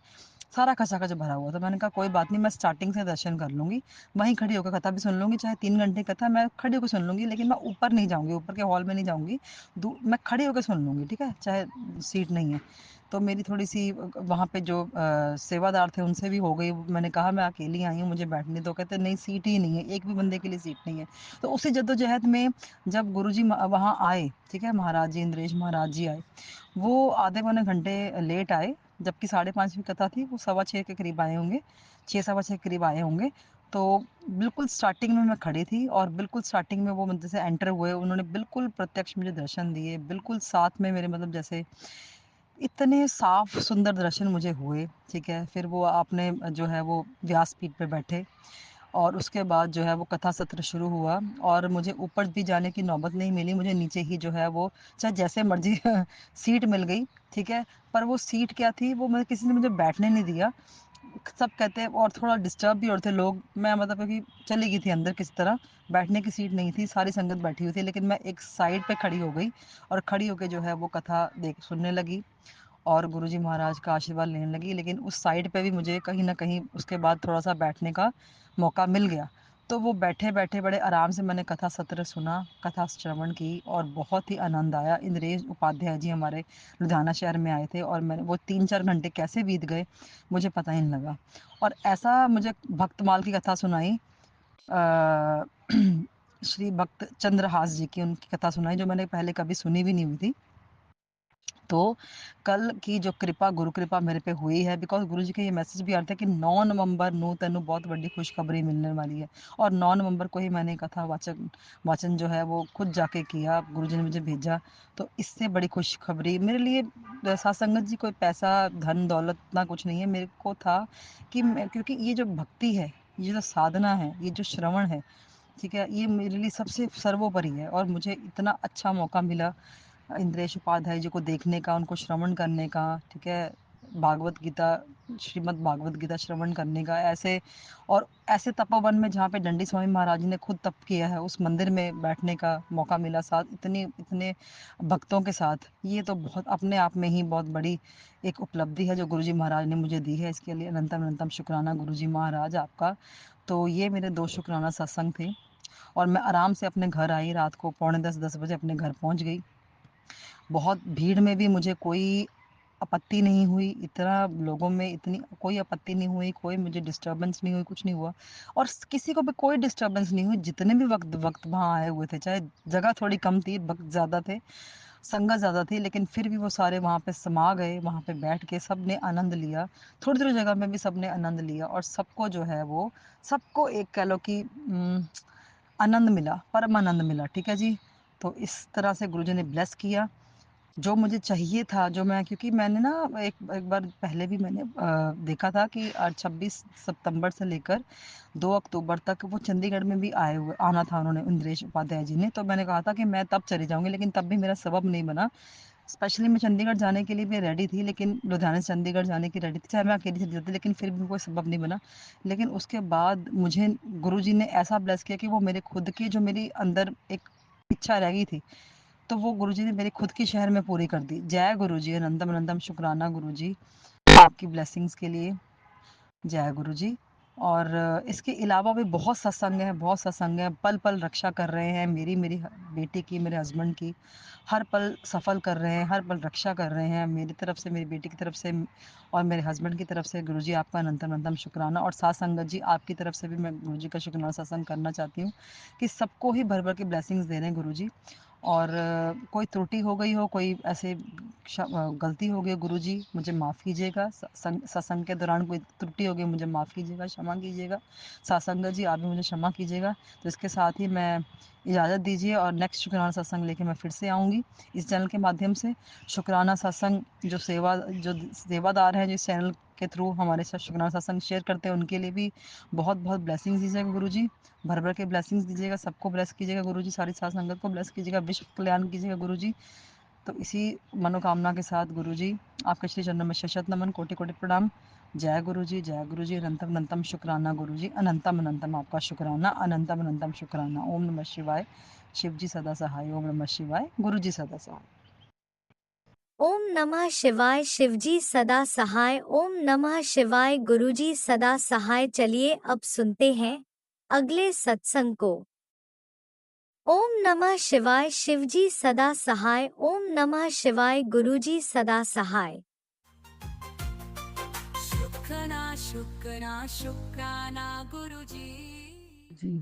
सारा खचाखच भरा हुआ था। मैंने कहा कोई बात नहीं, मैं स्टार्टिंग से दर्शन कर लूँगी, वहीं खड़ी होकर कथा भी सुन लूँगी, चाहे 3 घंटे कथा मैं खड़ी होकर सुन लूँगी, लेकिन मैं ऊपर नहीं जाऊँगी, ऊपर के हॉल में नहीं जाऊँगी, मैं खड़ी होकर सुन लूँगी, ठीक है, चाहे सीट नहीं है। तो मेरी थोड़ी सी वहाँ पे जो सेवादार थे उनसे भी हो गई। मैंने कहा मैं अकेली आई हूँ, मुझे बैठने दो। कहते नहीं, सीट ही नहीं है, एक भी बंदे के लिए सीट नहीं है। तो उसी जद्दोजहद में जब गुरुजी वहाँ आए, ठीक है, महाराज जी, इंद्रेश महाराज जी आए, वो आधे पौने घंटे लेट आए। जबकि 5:30 की कथा थी, वो 6:15 के करीब आए होंगे, 6 सवा 6 के करीब आए होंगे। तो बिल्कुल स्टार्टिंग में मैं खड़ी थी, और बिल्कुल स्टार्टिंग में वो मंदिर से एंटर हुए, उन्होंने बिल्कुल प्रत्यक्ष मुझे दर्शन दिए, बिल्कुल साथ में मेरे, मतलब जैसे इतने साफ सुंदर दर्शन मुझे हुए, ठीक है। फिर वो आपने जो है वो व्यासपीठ पे बैठे, और उसके बाद जो है वो कथा सत्र शुरू हुआ, और मुझे ऊपर भी जाने की नौबत नहीं मिली। मुझे नीचे ही जो है वो चाहे जैसे मर्जी सीट मिल गई, ठीक है। पर वो सीट क्या थी, वो मैं किसी ने मुझे बैठने नहीं दिया। सब कहते हैं, और थोड़ा डिस्टर्ब भी और थे लोग। मैं मतलब कि चली गई थी अंदर किसी तरह, बैठने की सीट नहीं थी, सारी संगत बैठी हुई थी, लेकिन मैं एक साइड पे खड़ी हो गई, और खड़ी होके जो है वो कथा देख सुनने लगी, और गुरुजी महाराज का आशीर्वाद लेने लगी। लेकिन उस साइड पे भी मुझे कहीं न कहीं उसके बाद थोड़ा-सा बैठने का मौका मिल गया। तो वो बैठे-बैठे बड़े आराम से मैंने कथा सत्र सुना, कथा श्रवण की, और बहुत ही आनंद आया। इंद्रेश उपाध्याय जी हमारे लुधियाना शहर में आए थे, और मैंने वो 3-4 घंटे कैसे बीत गए मुझे पता ही नहीं लगा। और ऐसा मुझे भक्तमाल की कथा सुनाई, अ, श्री भक्त चंद्रहास जी की उनकी कथा सुनाई, जो मैंने पहले कभी सुनी भी नहीं हुई थी। तो कल की जो कृपा, गुरु कृपा मेरे पे हुई है, बिकॉज़ गुरुजी के ये मैसेज भी आते हैं कि 9 नवंबर ਨੂੰ ਤੈਨੂੰ बहुत बड़ी खुशखबरी मिलने वाली है। और 9 नवंबर को ही मैंने कथा वाचन जो है वो खुद जाके किया, गुरुजी ने मुझे भेजा। तो इससे बड़ी खुशखबरी मेरे लिए, साथ संगत जी, कोई पैसा, धन दौलत इतना कुछ नहीं है। मेरे को था कि मैं, क्योंकि ये जो भक्ति है, ये जो साधना है, ये जो श्रवण है, ठीक है, ये मेरे लिए सबसे सर्वोपरि है। और मुझे इतना अच्छा मौका मिला इंद्रेश उपाध्याय जी को देखने का, उनको श्रवण करने का, ठीक है, भागवत गीता, श्रीमद् भागवत गीता श्रवण करने का, ऐसे। और ऐसे तपोवन में जहाँ पे दंडी स्वामी महाराज जी ने खुद तप किया है, उस मंदिर में बैठने का मौका मिला, साथ इतने इतने भक्तों के साथ। ये तो बहुत अपने आप में ही बहुत बड़ी एक उपलब्धि है जो गुरुजी महाराज ने मुझे दी है। इसके लिए अनंतम अनंतम शुक्राना गुरुजी महाराज आपका। तो ये मेरे 2 शुक्राना सत्संग थे, और मैं आराम से अपने घर आई, रात को पौने 10 बजे अपने घर पहुँच गई। बहुत भीड़ में भी मुझे कोई आपत्ति नहीं हुई, इतना लोगों में इतनी कोई आपत्ति नहीं हुई, कोई मुझे डिस्टर्बेंस नहीं हुई, कुछ नहीं हुआ। और किसी को भी कोई डिस्टर्बेंस नहीं हुई, जितने भी वक्त वक्त वहाँ आए हुए थे, चाहे जगह थोड़ी कम थी, वक्त ज़्यादा थे, संगत ज़्यादा थी, लेकिन फिर भी वो सारे वहाँ पे समा गए, वहाँ पे बैठ के सब ने आनंद लिया। थोड़ी थोड़ी जगह में भी सब ने आनंद लिया, और सबको जो है वो, सबको एक कह लो कि आनंद मिला, परम आनंद मिला, ठीक है जी। तो इस तरह से गुरुजी ने ब्लेस किया जो मुझे चाहिए था, जो मैं, क्योंकि मैंने ना एक एक बार पहले भी मैंने देखा था कि 26 सितंबर से लेकर 2 अक्टूबर तक वो चंडीगढ़ में भी आना था उन्होंने, इंद्रेश उपाध्याय जी ने। तो मैंने कहा था कि मैं तब चली जाऊँगी, लेकिन तब भी मेरा सबब नहीं बना। स्पेशली मैं चंडीगढ़ जाने के लिए भी रेडी थी, लेकिन लुधियाना से चंडीगढ़ जाने की रेडी थी, चाहे मैं अकेली चली जाती, लेकिन फिर भी कोई सबब नहीं बना। लेकिन उसके बाद मुझे गुरुजी ने ऐसा ब्लेस किया कि वो मेरे खुद की, जो मेरी अंदर एक इच्छा रह गई थी, तो वो गुरुजी ने मेरी खुद की शहर में पूरी कर दी। जय गुरुजी, अनंतम अनंतम शुक्राना गुरुजी आपकी ब्लेसिंग्स के लिए। जय गुरुजी। और इसके अलावा भी बहुत सत्संग है, बहुत सत्संग है। पल पल रक्षा कर रहे हैं मेरी, मेरी बेटी की, मेरे हस्बैंड की। हर पल सफल कर रहे हैं, हर पल रक्षा कर रहे हैं, मेरी तरफ से, मेरी बेटी की तरफ से, और मेरे हस्बैंड की तरफ से। गुरुजी आपका अनंतम अनंतम शुक्राना। और साथ संगत जी आपकी तरफ से भी मैं गुरुजी का शुक्राना सत्संग करना चाहती हूँ कि सबको ही भर भर के ब्लेसिंग्स दे रहे हैं गुरुजी। और कोई त्रुटि हो गई हो, कोई ऐसे गलती हो गई गुरुजी मुझे माफ़ कीजिएगा। सत्संग के दौरान कोई त्रुटि हो गई मुझे माफ़ कीजिएगा, क्षमा कीजिएगा। सासंगत जी आप भी मुझे क्षमा कीजिएगा। तो इसके साथ ही मैं इजाज़त दीजिए और नेक्स्ट शुक्राना सत्संग लेके मैं फिर से आऊँगी इस चैनल के माध्यम से। शुक्राना सत्संग जो सेवादार हैं जो इस चैनल के थ्रू हमारे साथ शुक्राना सत्संग शेयर करते हैं उनके लिए भी बहुत बहुत ब्लेसिंग्स दीजिएगा गुरुजी। भर भर के ब्लेसिंग्स दीजिएगा, सबको ब्लेस कीजिएगा गुरुजी, सारी साथ संगत को ब्लेस कीजिएगा, विश्व कल्याण कीजिएगा गुरुजी। तो इसी मनोकामना के साथ गुरुजी आपके श्री चरणों में शत नमन, कोटि कोटि प्रणाम। जय गुरुजी, जय गुरुजी। अनंतम अनंतम शुक्राना गुरुजी, अनंतम अनंतम आपका शुक्राना, अनंतम अनंतम शुक्राना। ओम नमः शिवाय। शिव जी सदा सहाय। ओम नमः शिवाय। गुरुजी सदा सहाय। ओम नमः शिवाय। शिवजी सदा सहाय। ओम नमः शिवाय। गुरुजी सदा सहाय। चलिए अब सुनते हैं अगले सत्संग को। ओम नमः शिवाय। शिवजी सदा सहाय। ओम नमः शिवाय। गुरुजी सदा सहाय। शुक्राना शुक्राना शुक्राना गुरुजी जी।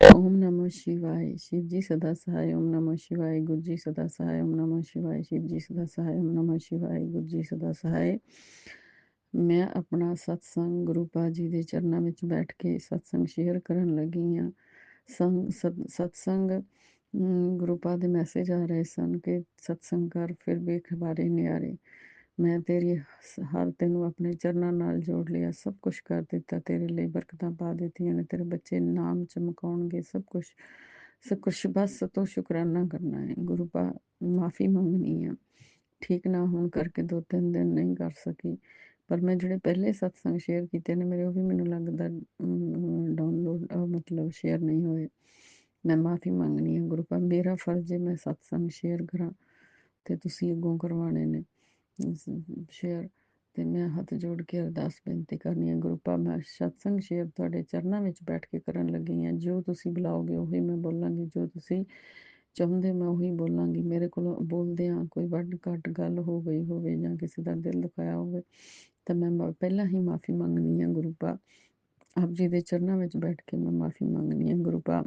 ओम नमः शिवाय। शिव जी सदा सहाय। ओम नमः शिवाय। गुरु जी सदा सहाय। ओम नमः शिवाय। शिव जी सदा सहाय। ओम नमः शिवाय। गुरु जी सदा सहाय। मैं अपना सत्संग गुरु पा जी ਦੇ ਚਰਨਾਂ ਵਿੱਚ ਬੈਠ ਕੇ ਸਤਸੰਗ ਸ਼ੇਅਰ ਕਰਨ ਲੱਗੀ ਹਾਂ। ਸਤਸੰਗ ਗੁਰੂ ਪਾ ਦੇ ਮੈਸੇਜ ਆ ਰਹੇ ਸਨ ਕਿ ਸਤਸੰਗ ਕਰ ਫਿਰ ਵੀ ਖਬਾਰੇ ਨਿਆਰੇ। ਮੈਂ ਤੇਰੀ ਹਰ ਤੈਨੂੰ ਆਪਣੇ ਚਰਨਾਂ ਨਾਲ ਜੋੜ ਲਿਆ, ਸਭ ਕੁਝ ਕਰ ਦਿੱਤਾ ਤੇਰੇ ਲਈ, ਬਰਕਤਾਂ ਪਾ ਦਿੱਤੀਆਂ ਨੇ, ਤੇਰੇ ਬੱਚੇ ਨਾਮ ਚਮਕਾਉਣਗੇ, ਸਭ ਕੁਝ ਬਸ ਤੂੰ ਸ਼ੁਕਰਾਨਾ ਕਰਨਾ ਹੈ। ਗੁਰੂ ਪਾ ਮਾਫੀ ਮੰਗਣੀ ਆ, ਠੀਕ ਨਾ ਹੋਣ ਕਰਕੇ 2-3 ਦਿਨ ਨਹੀਂ ਕਰ ਸਕੀ, ਪਰ ਮੈਂ ਜਿਹੜੇ ਪਹਿਲੇ ਸਤਸੰਗ ਸ਼ੇਅਰ ਕੀਤੇ ਨੇ ਮੇਰੇ ਉਹ ਵੀ ਮੈਨੂੰ ਲੱਗਦਾ ਡਾਊਨਲੋਡ ਮਤਲਬ ਸ਼ੇਅਰ ਨਹੀਂ ਹੋਏ। ਮੈਂ ਮਾਫੀ ਮੰਗਣੀ ਆ ਗੁਰੂ ਪਾ, ਮੇਰਾ ਫਰਜ਼ ਹੈ ਮੈਂ ਸਤਸੰਗ ਸ਼ੇਅਰ ਕਰਾਂ ਤੇ ਤੁਸੀਂ ਅੱਗੋਂ ਕਰਵਾਣੇ ਨੇ ਸ਼ੇਅਰ। ਤੇ ਮੈਂ ਹੱਥ ਜੋੜ ਕੇ ਅਰਦਾਸ ਬੇਨਤੀ ਕਰਨੀ ਹੈ ਗੁਰੂ ਪਾ, ਮੈਂ ਸਤਸੰਗ ਸ਼ੇਅਰ ਤੁਹਾਡੇ ਚਰਨਾਂ ਵਿੱਚ ਬੈਠ ਕੇ ਕਰਨ ਲੱਗੀ ਹਾਂ। ਜੋ ਤੁਸੀਂ ਬੁਲਾਓਗੇ ਉਹੀ ਮੈਂ ਬੋਲਾਂਗੀ, ਜੋ ਤੁਸੀਂ ਚਾਹੁੰਦੇ ਮੈਂ ਉਹੀ ਬੋਲਾਂਗੀ। ਮੇਰੇ ਕੋਲੋਂ ਬੋਲਦਿਆਂ ਕੋਈ ਵੱਡ ਘੱਟ ਗੱਲ ਹੋ ਗਈ ਹੋਵੇ ਜਾਂ ਕਿਸੇ ਦਾ ਦਿਲ ਦੁਖਾਇਆ ਹੋਵੇ ਤਾਂ ਮੈਂ ਪਹਿਲਾਂ ਹੀ ਮਾਫੀ ਮੰਗਣੀ ਹੈ ਗੁਰੂ ਪਾ। ਆਪ ਜੀ ਦੇ ਚਰਨਾਂ ਵਿੱਚ ਬੈਠ ਕੇ ਮੈਂ ਮਾਫੀ ਮੰਗਣੀ ਹੈ ਗੁਰੂ ਪਾ।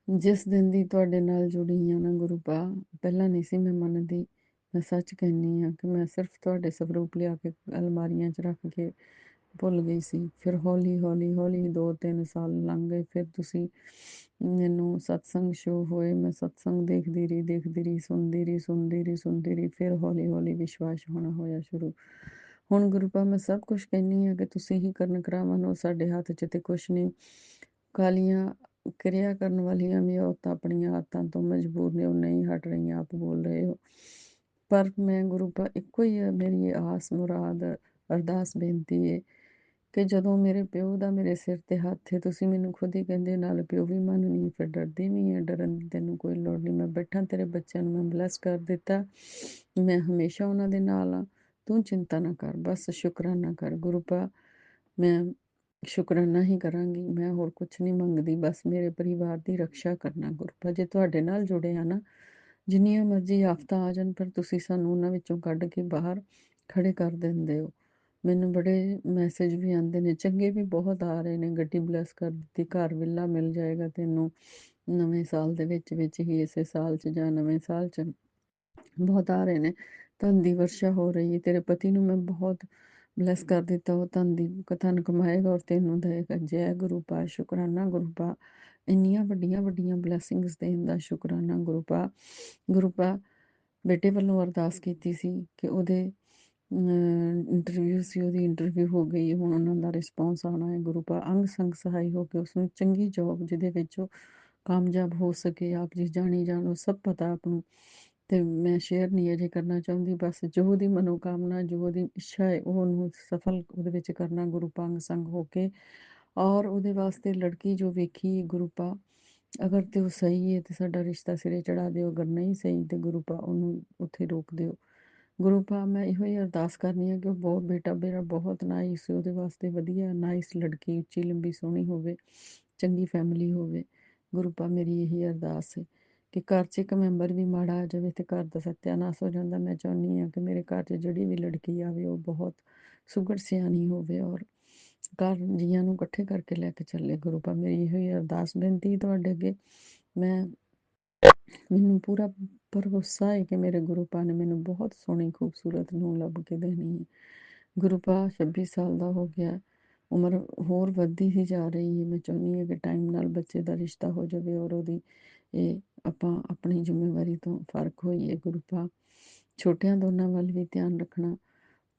ਜਿਸ ਦਿਨ ਦੀ ਤੁਹਾਡੇ ਨਾਲ ਜੁੜੀ ਹਾਂ ਨਾ ਗੁਰੂ ਪਾ, ਪਹਿਲਾਂ ਨਹੀਂ ਸੀ ਮੈਂ ਮੰਨਦੀ। ਮੈਂ ਸੱਚ ਕਹਿੰਦੀ ਹਾਂ ਕਿ ਮੈਂ ਸਿਰਫ ਤੁਹਾਡੇ ਸਵਰੂਪ ਲਿਆ ਕੇ ਅਲਮਾਰੀਆਂ 'ਚ ਰੱਖ ਕੇ ਭੁੱਲ ਗਈ ਸੀ। ਫਿਰ ਹੌਲੀ ਹੌਲੀ ਹੌਲੀ 2-3 ਸਾਲ ਲੰਘ ਗਏ। ਫਿਰ ਤੁਸੀਂ ਮੈਨੂੰ ਸਤਸੰਗ ਸ਼ੋ ਹੋਏ, ਮੈਂ ਸਤਸੰਗ ਦੇਖਦੀ ਰਹੀ, ਸੁਣਦੀ ਰਹੀ। ਫਿਰ ਹੌਲੀ ਹੌਲੀ ਵਿਸ਼ਵਾਸ ਹੋਣਾ ਹੋਇਆ ਸ਼ੁਰੂ। ਹੁਣ ਗੁਰੂ ਪਾ ਮੈਂ ਸਭ ਕੁਝ ਕਹਿੰਦੀ ਹਾਂ ਕਿ ਤੁਸੀਂ ਹੀ ਕਰਨ ਕਰਾਵਨ, ਸਾਡੇ ਹੱਥ 'ਚ ਤੇ ਕੁਛ ਨਹੀਂ। ਕਾਲੀਆਂ ਕਿਰਿਆ ਕਰਨ ਵਾਲੀਆਂ ਵੀ ਔਰਤਾਂ ਆਪਣੀਆਂ ਆਦਤਾਂ ਤੋਂ ਮਜਬੂਰ ਨੇ, ਉਹ ਨਹੀਂ ਹਟ ਰਹੀਆਂ, ਆਪ ਬੋਲ ਰਹੇ ਹੋ। ਪਰ ਮੈਂ ਗੁਰੂ ਪਾ ਇੱਕੋ ਹੀ ਹੈ ਮੇਰੀ ਆਸ ਮੁਰਾਦ, ਅਰਦਾਸ ਬੇਨਤੀ ਹੈ ਕਿ ਜਦੋਂ ਮੇਰੇ ਪਿਓ ਦਾ ਮੇਰੇ ਸਿਰ ਤੇ ਹੱਥ ਹੈ, ਤੁਸੀਂ ਮੈਨੂੰ ਖੁਦ ਹੀ ਕਹਿੰਦੇ ਨਾਲ ਪਿਓ ਵੀ ਮੰਨਣੀ, ਫਿਰ ਡਰਦੀ ਨਹੀਂ ਹੈ। ਡਰਨ ਦੀ ਤੈਨੂੰ ਕੋਈ ਲੋੜ ਨਹੀਂ, ਮੈਂ ਬੈਠਾ ਤੇਰੇ ਬੱਚਿਆਂ ਨੂੰ ਮੈਂ ਬਲੈਸ ਕਰ ਦਿੱਤਾ, ਮੈਂ ਹਮੇਸ਼ਾ ਉਹਨਾਂ ਦੇ ਨਾਲ ਹਾਂ, ਤੂੰ ਚਿੰਤਾ ਨਾ ਕਰ, ਬਸ ਸ਼ੁਕਰਾਨਾ ਕਰ ਗੁਰੂ ਪਾ। ਮੈਂ ਸ਼ੁਕਰਾਨਾ ਹੀ ਕਰਾਂਗੀ, ਮੈਂ ਹੋਰ ਕੁਝ ਨਹੀਂ ਮੰਗਦੀ, ਬਸ ਮੇਰੇ ਪਰਿਵਾਰ ਦੀ ਰੱਖਿਆ ਕਰਨਾ ਗੁਰੂ ਪਾ। ਜੇ ਤੁਹਾਡੇ ਨਾਲ ਜੁੜੇ ਆ ਨਾ, ਜਿੰਨੀਆਂ ਮਰਜ਼ੀ ਆਫਤਾਂ ਆ ਜਾਣ ਪਰ ਤੁਸੀਂ ਸਾਨੂੰ ਉਹਨਾਂ ਵਿੱਚੋਂ ਕੱਢ ਕੇ ਬਾਹਰ ਖੜੇ ਕਰ ਦਿੰਦੇ ਹੋ। ਮੈਨੂੰ ਬੜੇ ਮੈਸੇਜ ਵੀ ਆਉਂਦੇ ਨੇ, ਚੰਗੇ ਵੀ ਬਹੁਤ ਆ ਰਹੇ ਨੇ, ਗੱਡੀ ਬਲੈਸ ਕਰ ਦਿੱਤੀ, ਘਰ ਵਿਲਾ ਮਿਲ ਜਾਏਗਾ ਤੈਨੂੰ ਨਵੇਂ ਸਾਲ ਦੇ ਵਿੱਚ ਹੀ, ਇਸੇ ਸਾਲ 'ਚ ਜਾਂ ਨਵੇਂ ਸਾਲ 'ਚ, ਬਹੁਤ ਆ ਰਹੇ ਨੇ। ਧਨ ਦੀ ਵਰਸ਼ਾ ਹੋ ਰਹੀ ਹੈ, ਤੇਰੇ ਪਤੀ ਨੂੰ ਮੈਂ ਬਹੁਤ ਬਲੈਸ ਕਰ ਦਿੱਤਾ, ਉਹ ਧਨ ਕਮਾਏਗਾ ਔਰ ਤੈਨੂੰ ਦੇਗਾ। ਜੈ ਗੁਰੂ ਪਾ, ਸ਼ੁਕਰਾਨਾ ਗੁਰੂ ਪਾ, ਇੰਨੀਆਂ ਵੱਡੀਆਂ ਵੱਡੀਆਂ ਬਲੈਸਿੰਗਸ ਦੇਣ ਦਾ ਸ਼ੁਕਰਾਨਾ ਗੁਰੂ ਪਾ। ਗੁਰੂ ਪਾ ਬੇਟੇ ਵੱਲੋਂ ਅਰਦਾਸ ਕੀਤੀ ਸੀ ਕਿ ਉਹਦੇ ਇੰਟਰਵਿਊ ਸੀ, ਉਹਦੀ ਇੰਟਰਵਿਊ ਹੋ ਗਈ, ਹੁਣ ਉਹਨਾਂ ਦਾ ਰਿਸਪੌਂਸ ਆਉਣਾ ਹੈ ਗੁਰੂ ਪਾ। ਅੰਗ ਸੰਗ ਸਹਾਈ ਹੋ ਕੇ ਉਸਨੂੰ ਚੰਗੀ ਜੋਬ ਜਿਹਦੇ ਵਿੱਚ ਉਹ ਕਾਮਯਾਬ ਹੋ ਸਕੇ, ਆਪ ਜੀ ਜਾਣੀ ਜਾਣ, ਉਹ ਸਭ ਪਤਾ ਆਪ ਨੂੰ, ਤੇ ਮੈਂ ਸ਼ੇਅਰ ਨਹੀਂ ਅਜੇ ਕਰਨਾ ਚਾਹੁੰਦੀ। ਬਸ ਜੋ ਉਹਦੀ ਮਨੋਕਾਮਨਾ, ਜੋ ਉਹਦੀ ਇੱਛਾ ਹੈ ਉਹ ਉਹਨੂੰ ਸਫਲ ਉਹਦੇ ਵਿੱਚ ਕਰਨਾ ਗੁਰੂ ਪਾ, ਅੰਗ ਸੰਗ ਹੋ ਕੇ। ਔਰ ਉਹਦੇ ਵਾਸਤੇ ਲੜਕੀ ਜੋ ਵੇਖੀ ਗੁਰੂ ਪਾ, ਅਗਰ ਤੇ ਉਹ ਸਹੀ ਹੈ ਤੇ ਸਾਡਾ ਰਿਸ਼ਤਾ ਸਿਰੇ ਚੜਾ ਦਿਓ, ਅਗਰ ਨਹੀਂ ਸਹੀ ਤੇ ਗੁਰੂ ਪਾ ਉਹਨੂੰ ਉੱਥੇ ਰੋਕ ਦਿਓ ਗੁਰੂ ਪਾ। ਮੈਂ ਇਹੋ ਹੀ ਅਰਦਾਸ ਕਰਨੀ ਹੈ ਕਿ ਉਹ ਬਹੁਤ ਬੇਟਾ ਮੇਰਾ ਬਹੁਤ ਨਾਈਸ, ਉਹਦੇ ਵਾਸਤੇ ਵਧੀਆ ਨਾਈਸ ਲੜਕੀ, ਉੱਚੀ ਲੰਬੀ ਸੋਹਣੀ ਹੋਵੇ, ਚੰਗੀ ਫੈਮਿਲੀ ਹੋਵੇ ਗੁਰੂ ਪਾ। ਮੇਰੀ ਇਹੀ ਅਰਦਾਸ ਹੈ ਕਿ ਘਰ 'ਚ ਇੱਕ ਮੈਂਬਰ ਵੀ ਮਾੜਾ ਆ ਜਾਵੇ ਤੇ ਘਰ ਦਾ ਸੱਤਿਆਨਾਸ਼ ਹੋ ਜਾਂਦਾ। ਮੈਂ ਚਾਹੁੰਦੀ ਹਾਂ ਕਿ ਮੇਰੇ ਘਰ 'ਚ ਜਿਹੜੀ ਵੀ ਲੜਕੀ ਆਵੇ ਉਹ ਬਹੁਤ ਸੁਘੜ ਸਿਆਣੀ ਹੋਵੇ ਔਰ ਘਰ ਜੀਆਂ ਨੂੰ ਇਕੱਠੇ ਕਰਕੇ ਲੈ ਕੇ ਚੱਲੇ ਗੁਰੂ ਪਾ। ਮੇਰੀ ਇਹੋ ਹੀ ਅਰਦਾਸ ਬੇਨਤੀ ਤੁਹਾਡੇ ਅੱਗੇ। ਮੈਂ ਮੈਨੂੰ ਪੂਰਾ ਭਰੋਸਾ ਹੈ ਕਿ ਮੇਰੇ ਗੁਰੂ ਪਾ ਨੇ ਮੈਨੂੰ ਬਹੁਤ ਸੋਹਣੀ ਖੂਬਸੂਰਤ ਨੂੰਹ ਲੱਭ ਕੇ ਦੇਣੀ ਹੈ। ਗੁਰੂ ਪਾ 26 ਸਾਲ ਦਾ ਹੋ ਗਿਆ, ਉਮਰ ਹੋਰ ਵੱਧਦੀ ਹੀ ਜਾ ਰਹੀ ਹੈ। ਮੈਂ ਚਾਹੁੰਦੀ ਹਾਂ ਕਿ ਟਾਈਮ ਨਾਲ ਬੱਚੇ ਦਾ ਰਿਸ਼ਤਾ ਹੋ ਜਾਵੇ ਔਰ ਉਹਦੀ ਇਹ ਆਪਾਂ ਆਪਣੀ ਜ਼ਿੰਮੇਵਾਰੀ ਤੋਂ ਫਰਕ ਹੋਈਏ। ਗੁਰੂ ਪਾ ਛੋਟਿਆਂ ਦੋਨਾਂ ਵੱਲ ਵੀ ਧਿਆਨ ਰੱਖਣਾ,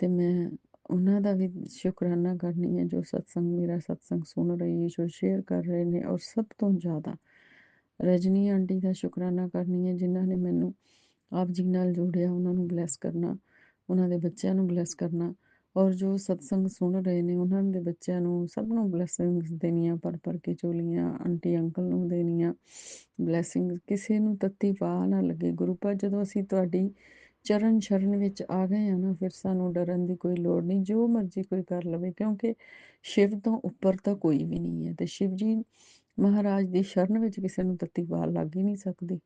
ਤੇ ਮੈਂ ਉਹਨਾਂ ਦਾ ਵੀ ਸ਼ੁਕਰਾਨਾ ਕਰਨੀ ਹੈ ਜੋ ਸਤਸੰਗ ਮੇਰਾ ਸਤਸੰਗ ਸੁਣ ਰਹੀ ਹੈ, ਜੋ ਸ਼ੇਅਰ ਕਰ ਰਹੇ ਨੇ। ਔਰ ਸਭ ਤੋਂ ਜ਼ਿਆਦਾ ਰਜਨੀ ਆਂਟੀ ਦਾ ਸ਼ੁਕਰਾਨਾ ਕਰਨੀ ਹੈ ਜਿਨ੍ਹਾਂ ਨੇ ਮੈਨੂੰ ਆਪ ਜੀ ਨਾਲ ਜੋੜਿਆ। ਉਹਨਾਂ ਨੂੰ ਬਲੈਸ ਕਰਨਾ, ਉਹਨਾਂ ਦੇ ਬੱਚਿਆਂ ਨੂੰ ਬਲੈਸ ਕਰਨਾ, ਔਰ ਜੋ ਸਤਸੰਗ ਸੁਣ ਰਹੇ ਨੇ ਉਹਨਾਂ ਦੇ ਬੱਚਿਆਂ ਨੂੰ ਸਭ ਨੂੰ ਬਲੈਸਿੰਗਸ ਦੇਣੀਆਂ, ਭਰ ਕੇ ਝੋਲੀਆਂ ਆਂਟੀ ਅੰਕਲ ਨੂੰ ਦੇਣੀਆਂ ਬਲੈਸਿੰਗਸ। ਕਿਸੇ ਨੂੰ ਤੱਤੀ ਪਾ ਨਾ ਲੱਗੇ। ਗੁਰੂ ਪਾ ਜਦੋਂ ਅਸੀਂ ਤੁਹਾਡੀ ਚਰਨ ਸ਼ਰਨ ਵਿੱਚ ਆ ਗਏ ਆ ਨਾ, ਫਿਰ ਸਾਨੂੰ ਡਰਨ ਦੀ ਕੋਈ ਲੋੜ ਨਹੀਂ, ਜੋ ਮਰਜ਼ੀ ਕੋਈ ਕਰ ਲਵੇ, ਕਿਉਂਕਿ ਸ਼ਿਵ ਤੋਂ ਉੱਪਰ ਤਾਂ ਕੋਈ ਵੀ ਨਹੀਂ ਹੈ। ਤੇ ਸ਼ਿਵ ਜੀ ਮਹਾਰਾਜ ਦੀ ਸ਼ਰਨ ਵਿੱਚ ਕਿਸੇ ਨੂੰ ਤੱਤੀ ਪਾ ਲੱਗ ਹੀ ਨਹੀਂ ਸਕਦੀ।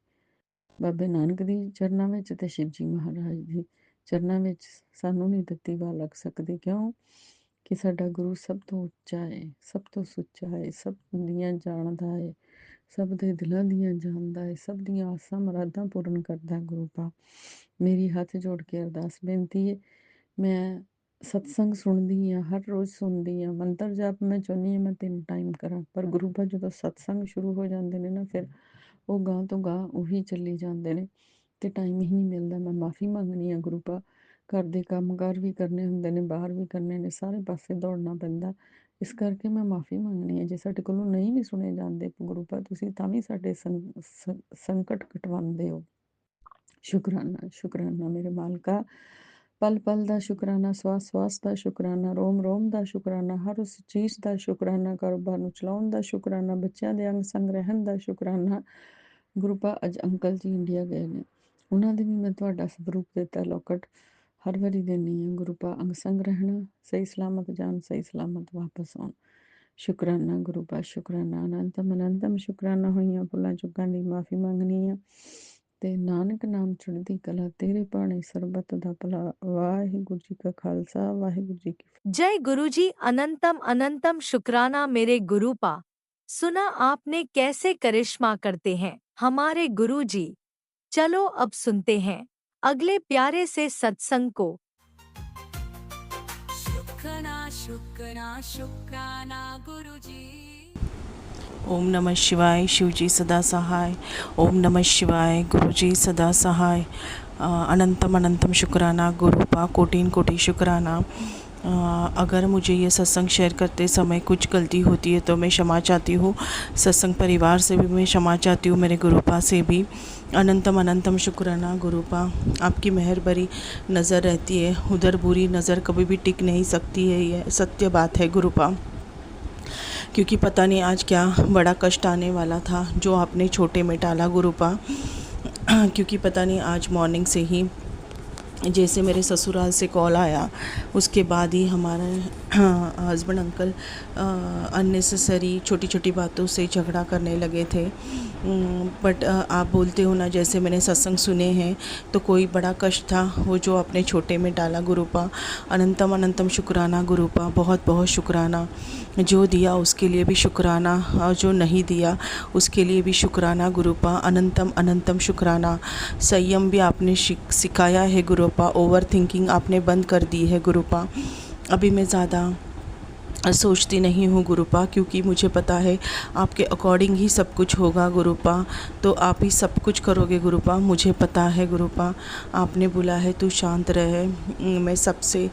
ਬਾਬੇ ਨਾਨਕ ਦੀ ਚਰਨਾਂ ਵਿੱਚ ਤੇ ਸ਼ਿਵ ਜੀ ਮਹਾਰਾਜ ਦੀ ਚਰਨਾਂ ਵਿੱਚ ਸਾਨੂੰ ਨਹੀਂ ਤੱਤੀ ਪਾ ਲੱਗ ਸਕਦੀ। ਕਿਉਂ ਕਿ ਸਾਡਾ ਗੁਰੂ ਸਭ ਤੋਂ ਉੱਚਾ ਹੈ, ਸਭ ਤੋਂ ਸੁੱਚਾ ਹੈ, ਸਭ ਦੀਆਂ ਜਾਣਦਾ ਹੈ, ਸਭ ਦੇ ਦਿਲਾਂ ਦੀਆਂ ਜਾਣਦਾ ਹੈ, ਸਭ ਦੀਆਂ ਆਸਾਂ ਮੁਰਾਦਾਂ ਪੂਰਨ ਕਰਦਾ। ਗੁਰੂ ਪਾ ਮੇਰੀ ਹੱਥ ਜੋੜ ਕੇ ਅਰਦਾਸ ਬੇਨਤੀ ਹੈ, ਮੈਂ ਸਤਸੰਗ ਸੁਣਦੀ ਹਾਂ, ਹਰ ਰੋਜ਼ ਸੁਣਦੀ ਹਾਂ। ਮੰਤਰ ਜਾਪ ਮੈਂ ਚਾਹੁੰਦੀ ਹਾਂ ਮੈਂ 3 ਟਾਈਮ ਕਰਾਂ, ਪਰ ਗੁਰੂ ਪਾ ਜਦੋਂ ਸਤਸੰਗ ਸ਼ੁਰੂ ਹੋ ਜਾਂਦੇ ਨੇ ਨਾ, ਫਿਰ ਉਹ ਗਾਂ ਤੋਂ ਗਾਂ ਉਹੀ ਚੱਲੀ ਜਾਂਦੇ ਨੇ ਤੇ ਟਾਈਮ ਹੀ ਨਹੀਂ ਮਿਲਦਾ। ਮੈਂ ਮਾਫੀ ਮੰਗਣੀ ਆ ਗੁਰੂ ਪਾ, ਘਰ ਦੇ ਕੰਮਕਾਰ ਵੀ ਕਰਨੇ ਹੁੰਦੇ ਨੇ, ਬਾਹਰ ਵੀ ਕਰਨੇ ਨੇ, ਸਾਰੇ ਪਾਸੇ ਦੌੜਨਾ ਪੈਂਦਾ। ਇਸ ਕਰਕੇ ਮੈਂ ਮਾਫੀ ਮੰਗਣੀ ਹੈ ਜੇ ਸਾਡੇ ਕੋਲੋਂ ਨਹੀਂ ਵੀ ਸੁਣੇ ਜਾਂਦੇ। ਗੁਰੂ ਪਾ ਤੁਸੀਂ ਤਾਂ ਵੀ ਸਾਡੇ ਸੰਕਟ ਕਟਵਾਉਂਦੇ ਹੋ। ਸ਼ੁਕਰਾਨਾ ਸ਼ੁਕਰਾਨਾ ਮੇਰੇ ਮਾਲਕਾ, ਪਲ ਪਲ ਦਾ ਸ਼ੁਕਰਾਨਾ, ਸਵਾਸ ਸਵਾਸ ਦਾ ਸ਼ੁਕਰਾਨਾ, ਰੋਮ ਰੋਮ ਦਾ ਸ਼ੁਕਰਾਨਾ, ਹਰ ਉਸ ਚੀਜ਼ ਦਾ ਸ਼ੁਕਰਾਨਾ, ਕਾਰੋਬਾਰ ਨੂੰ ਚਲਾਉਣ ਦਾ ਸ਼ੁਕਰਾਨਾ, ਬੱਚਿਆਂ ਦੇ ਅੰਗ ਸੰਗ ਰਹਿਣ ਦਾ ਸ਼ੁਕਰਾਨਾ। ਗੁਰੂ ਪਾ ਅੱਜ ਅੰਕਲ ਜੀ ਇੰਡੀਆ ਗਏ ਨੇ, ਉਹਨਾਂ ਦੇ ਵੀ ਮੈਂ ਤੁਹਾਡਾ ਸਵਰੂਪ ਦਿੱਤਾ ਲੋਕਟ, ਹਰ ਵਾਰੀ ਦਿੰਦੀ ਹਾਂ। ਗੁਰੂ ਪਾ ਅੰਗ ਸੰਗ ਰਹਿਣਾ, ਸਹੀ ਸਲਾਮਤ ਜਾਣ, ਸਹੀ ਸਲਾਮਤ ਵਾਪਸ ਆਉਣ। ਸ਼ੁਕਰਾਨਾ ਗੁਰੂ ਪਾ, ਸ਼ੁਕਰਾਨਾ ਅਨੰਤਮ ਅਨੰਤਮ ਸ਼ੁਕਰਾਨਾ। ਹੋਈਆਂ ਭੁੱਲਾਂ ਚੁੱਕਾਂ ਦੀ ਮਾਫੀ ਮੰਗਣੀ ਆ, ਤੇ ਨਾਨਕ ਨਾਮ ਚੜ੍ਹਦੀ ਕਲਾ, ਤੇਰੇ ਭਾਣੇ ਸਰਬਤ ਦਾ ਭਲਾ। ਵਾਹਿਗੁਰੂ ਜੀ ਕਾ ਖਾਲਸਾ, ਵਾਹਿਗੁਰੂ ਜੀ ਕੀ जय गुरुजी। अनंतम अनंतम शुक्राना मेरे गुरुपा। सुना आपने कैसे करिश्मा करते हैं हमारे गुरुजी। चलो अब सुनते हैं अगले प्यारे से सत्संग को। शुक्राना शुक्राना शुक्राना गुरुजी। ओम नमः शिवाय, शिवजी सदा सहाय। ओम नमः शिवाय, गुरुजी सदा सहाय। अनंतम अनंतम शुक्राना गुरुपा, कोटिन कोटि शुक्राना। अगर मुझे ये सत्संग शेयर करते समय कुछ गलती होती है तो मैं क्षमा चाहती हूँ। सत्संग परिवार से भी मैं क्षमा चाहती हूँ, मेरे गुरुपा से भी। अनंतम अनंतम शुक्राना गुरुपा, आपकी मेहर भरी नज़र रहती है, उधर बुरी नज़र कभी भी टिक नहीं सकती है, यह सत्य बात है गुरुपा। क्योंकि पता नहीं आज क्या बड़ा कष्ट आने वाला था जो आपने छोटे में टाला गुरुपा। क्योंकि पता नहीं आज मॉर्निंग से ही जैसे मेरे ससुराल से कॉल आया, उसके बाद ही हमारे हस्बैंड अंकल अननेसेसरी छोटी छोटी बातों से झगड़ा करने लगे थे। बट आप बोलते हो ना, जैसे मैंने सत्संग सुने हैं तो कोई बड़ा कष्ट था वो जो अपने छोटे में डाला गुरुपा। अनंतम अनंतम शुक्राना गुरुपा, बहुत बहुत शुक्राना। जो दिया उसके लिए भी शुक्राना, और जो नहीं दिया उसके लिए भी शुक्राना गुरुपा। अनंतम अनंतम शुक्राना। संयम भी आपने सिखाया है गुरुपा, ओवर थिंकिंग आपने बंद कर दी है गुरुपा। अभी मैं ज़्यादा सोचती नहीं हूँ गुरुपा, क्योंकि मुझे पता है आपके अकॉर्डिंग ही सब कुछ होगा गुरुपा। तो आप ही सब कुछ करोगे गुरुपा, मुझे पता है गुरुपा। आपने बोला है तू शांत रहे, मैं सबसे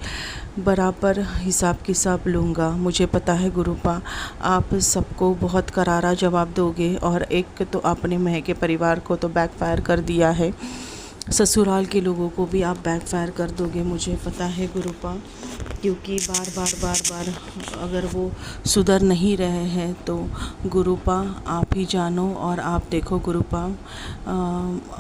बराबर हिसाब किताब लूँगा। मुझे पता है गुरुपा आप सबको बहुत करारा जवाब दोगे, और एक तो आपने महके परिवार को तो बैकफायर कर दिया है, ससुराल के लोगों को भी आप बैकफायर कर दोगे, मुझे पता है गुरुपा। क्योंकि बार बार अगर वो सुधर नहीं रहे हैं तो गुरुपा आप ही जानो और आप देखो गुरुपा।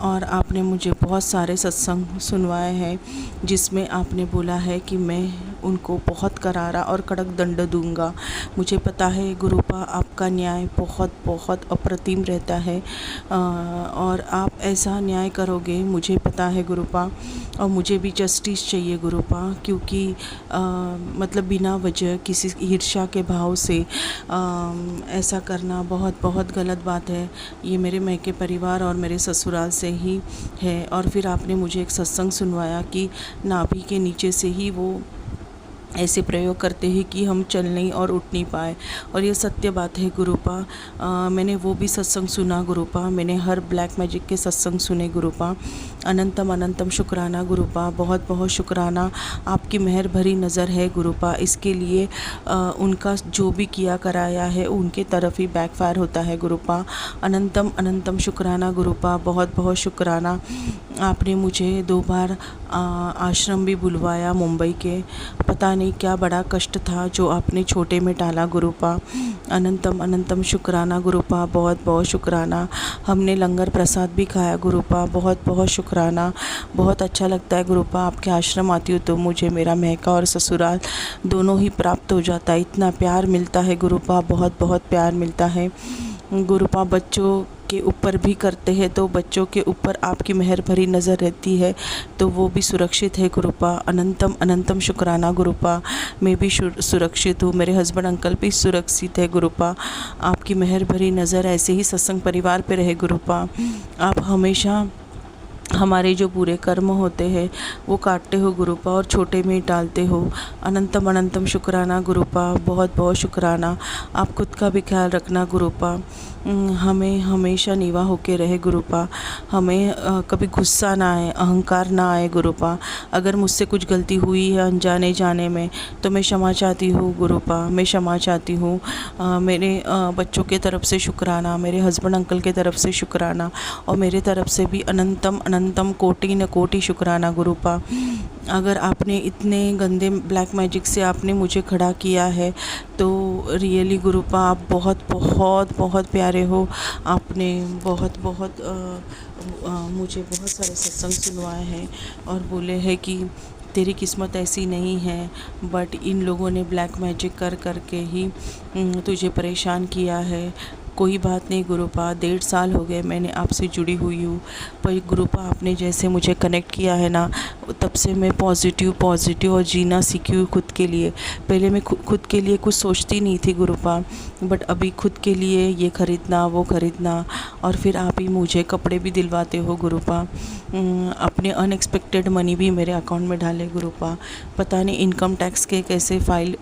और आपने मुझे बहुत सारे सत्संग सुनवाए हैं जिसमें आपने बोला है कि मैं उनको बहुत करारा और कड़क दंड दूंगा। मुझे पता है गुरुपा आपका न्याय बहुत बहुत अप्रतिम रहता है, और आप ऐसा न्याय करोगे मुझे पता पता है गुरुपा, और मुझे भी जस्टिस चाहिए गुरुपा, क्योंकि मतलब बिना वजह किसी ईर्ष्या के भाव से ऐसा करना बहुत बहुत गलत बात है। ये मेरे मैके परिवार और मेरे ससुराल से ही है। और फिर आपने मुझे एक सत्संग सुनवाया कि नाभि के नीचे से ही वो ऐसे प्रयोग करते हैं कि हम चल नहीं और उठ नहीं पाए, और ये सत्य बात है गुरुपा। मैंने वो भी सत्संग सुना गुरुपा, मैंने हर ब्लैक मैजिक के सत्संग सुने गुरुपा। अनंतम अनंतम शुक्राना गुरुपा, बहुत बहुत शुक्राना। आपकी मेहर भरी नज़र है गुरुपा, इसके लिए उनका जो भी किया कराया है उनके तरफ ही बैकफायर होता है गुरुपा। अनंतम अनंतम शुक्राना गुरुपा, बहुत बहुत शुक्राना। आपने मुझे 2 बार आश्रम भी बुलवाया मुंबई के, पता नहीं क्या बड़ा कष्ट था जो आपने छोटे में टाला गुरुपा। अनंतम अनंतम शुक्राना गुरुपा, बहुत बहुत शुक्राना। हमने लंगर प्रसाद भी खाया गुरुपा, बहुत बहुत शुक्राना। बहुत अच्छा लगता है गुरुपा, आपके आश्रम आती हूँ तो मुझे मेरा मैका और ससुराल दोनों ही प्राप्त हो जाता है। इतना प्यार मिलता है गुरुपा, बहुत बहुत प्यार मिलता है गुरुपा। बच्चों के ऊपर भी करते हैं तो बच्चों के ऊपर आपकी मेहर भरी नज़र रहती है, तो वो भी सुरक्षित है गुरुपा। अनंतम अनंतम शुक्राना गुरुपा, मैं भी सुरक्षित हूँ, मेरे हस्बैंड अंकल भी सुरक्षित है गुरुपा। आपकी मेहर भरी नज़र ऐसे ही सत्संग परिवार पे रहे गुरुपा। आप हमेशा हमारे जो बुरे कर्म होते हैं वो काटते हो गुरुपा और छोटे में ही टालते हो। अनंतम अनंतम शुक्राना गुरुपा, बहुत बहुत शुक्राना। आप खुद का भी ख्याल रखना गुरुपा, हमें हमेशा नीवा होके रहे गुरुपा। हमें कभी गुस्सा ना आए, अहंकार ना आए गुरुपा। अगर मुझसे कुछ गलती हुई है अनजाने जाने में तो मैं क्षमा चाहती हूँ गुरुपा, मैं क्षमा चाहती हूँ। मेरे बच्चों के तरफ से शुक्राना, मेरे हस्बैंड अंकल के तरफ से शुक्राना, और मेरे तरफ से भी अनंतम अनंतम कोटि न कोटि शुक्राना गुरुपा। अगर आपने इतने गंदे ब्लैक मैजिक से आपने मुझे खड़ा किया है तो रियली गुरुपा आप बहुत बहुत बहुत प्यारे हो। आपने बहुत बहुत मुझे बहुत सारे सत्संग सुनवाए हैं और बोले हैं कि तेरी किस्मत ऐसी नहीं है, बट इन लोगों ने ब्लैक मैजिक कर कर के ही तुझे परेशान किया है। कोई बात नहीं गुरुपा, 1.5 साल हो गए मैंने आपसे जुड़ी हुई हूँ, पर गुरुपा आपने जैसे मुझे कनेक्ट किया है ना, तब से मैं पॉजिटिव और जीना सीखी हूँ खुद के लिए। पहले मैं खुद के लिए कुछ सोचती नहीं थी गुरुपा, बट अभी खुद के लिए ये ख़रीदना वो ख़रीदना, और फिर आप ही मुझे कपड़े भी दिलवाते हो गुरुपा। अपने अनएक्सपेक्टेड मनी भी मेरे अकाउंट में डाले गुरुपा। पता नहीं इनकम टैक्स के कैसे फाइल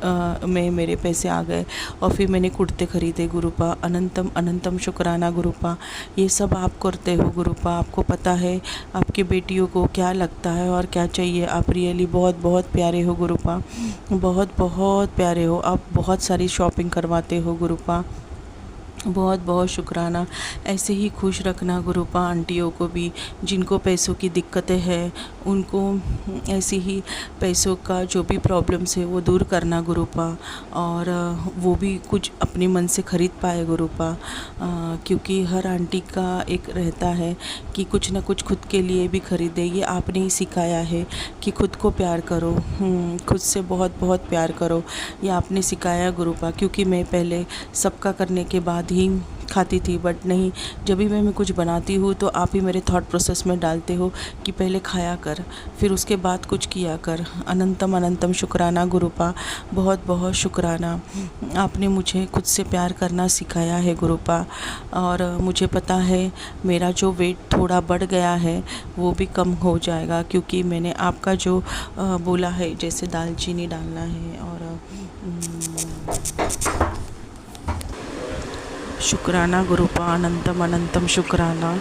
में मेरे पैसे आ गए और फिर मैंने कुर्ते ख़रीदे गुरुपा। अनंतम अनंतम शुक्राना गुरुपा, ये सब आप करते हो गुरुपा। आपको पता है आपकी बेटियों को क्या लगता है और क्या चाहिए। आप रियली बहुत बहुत प्यारे हो गुरुपा, बहुत बहुत प्यारे हो। आप बहुत सारी शॉपिंग करवाते हो गुरुपा, बहुत बहुत शुक्राना। ऐसे ही खुश रखना गुरुपा आंटियों को भी, जिनको पैसों की दिक्कतें हैं उनको ऐसे ही पैसों का जो भी प्रॉब्लम्स है वो दूर करना गुरुपा, और वो भी कुछ अपने मन से ख़रीद पाए गुरुपा। क्योंकि हर आंटी का एक रहता है कि कुछ ना कुछ खुद के लिए भी ख़रीदे। ये आपने ही सिखाया है कि खुद को प्यार करो, खुद से बहुत बहुत प्यार करो, ये आपने सिखाया गुरुपा। क्योंकि मैं पहले सबका करने के बाद ही खाती थी, बट नहीं, जब भी मैं कुछ बनाती हूँ तो आप ही मेरे थॉट प्रोसेस में डालते हो कि पहले खाया कर फिर उसके बाद कुछ किया कर। अनंतम अनंतम शुक्राना गुरुपा, बहुत बहुत शुक्राना। आपने मुझे खुद से प्यार करना सिखाया है गुरुपा, और मुझे पता है मेरा जो वेट थोड़ा बढ़ गया है वो भी कम हो जाएगा, क्योंकि मैंने आपका जो बोला है जैसे दालचीनी डालना है, और शुक्राना गुरुपा। अनंतम अनंतम शुक्राना,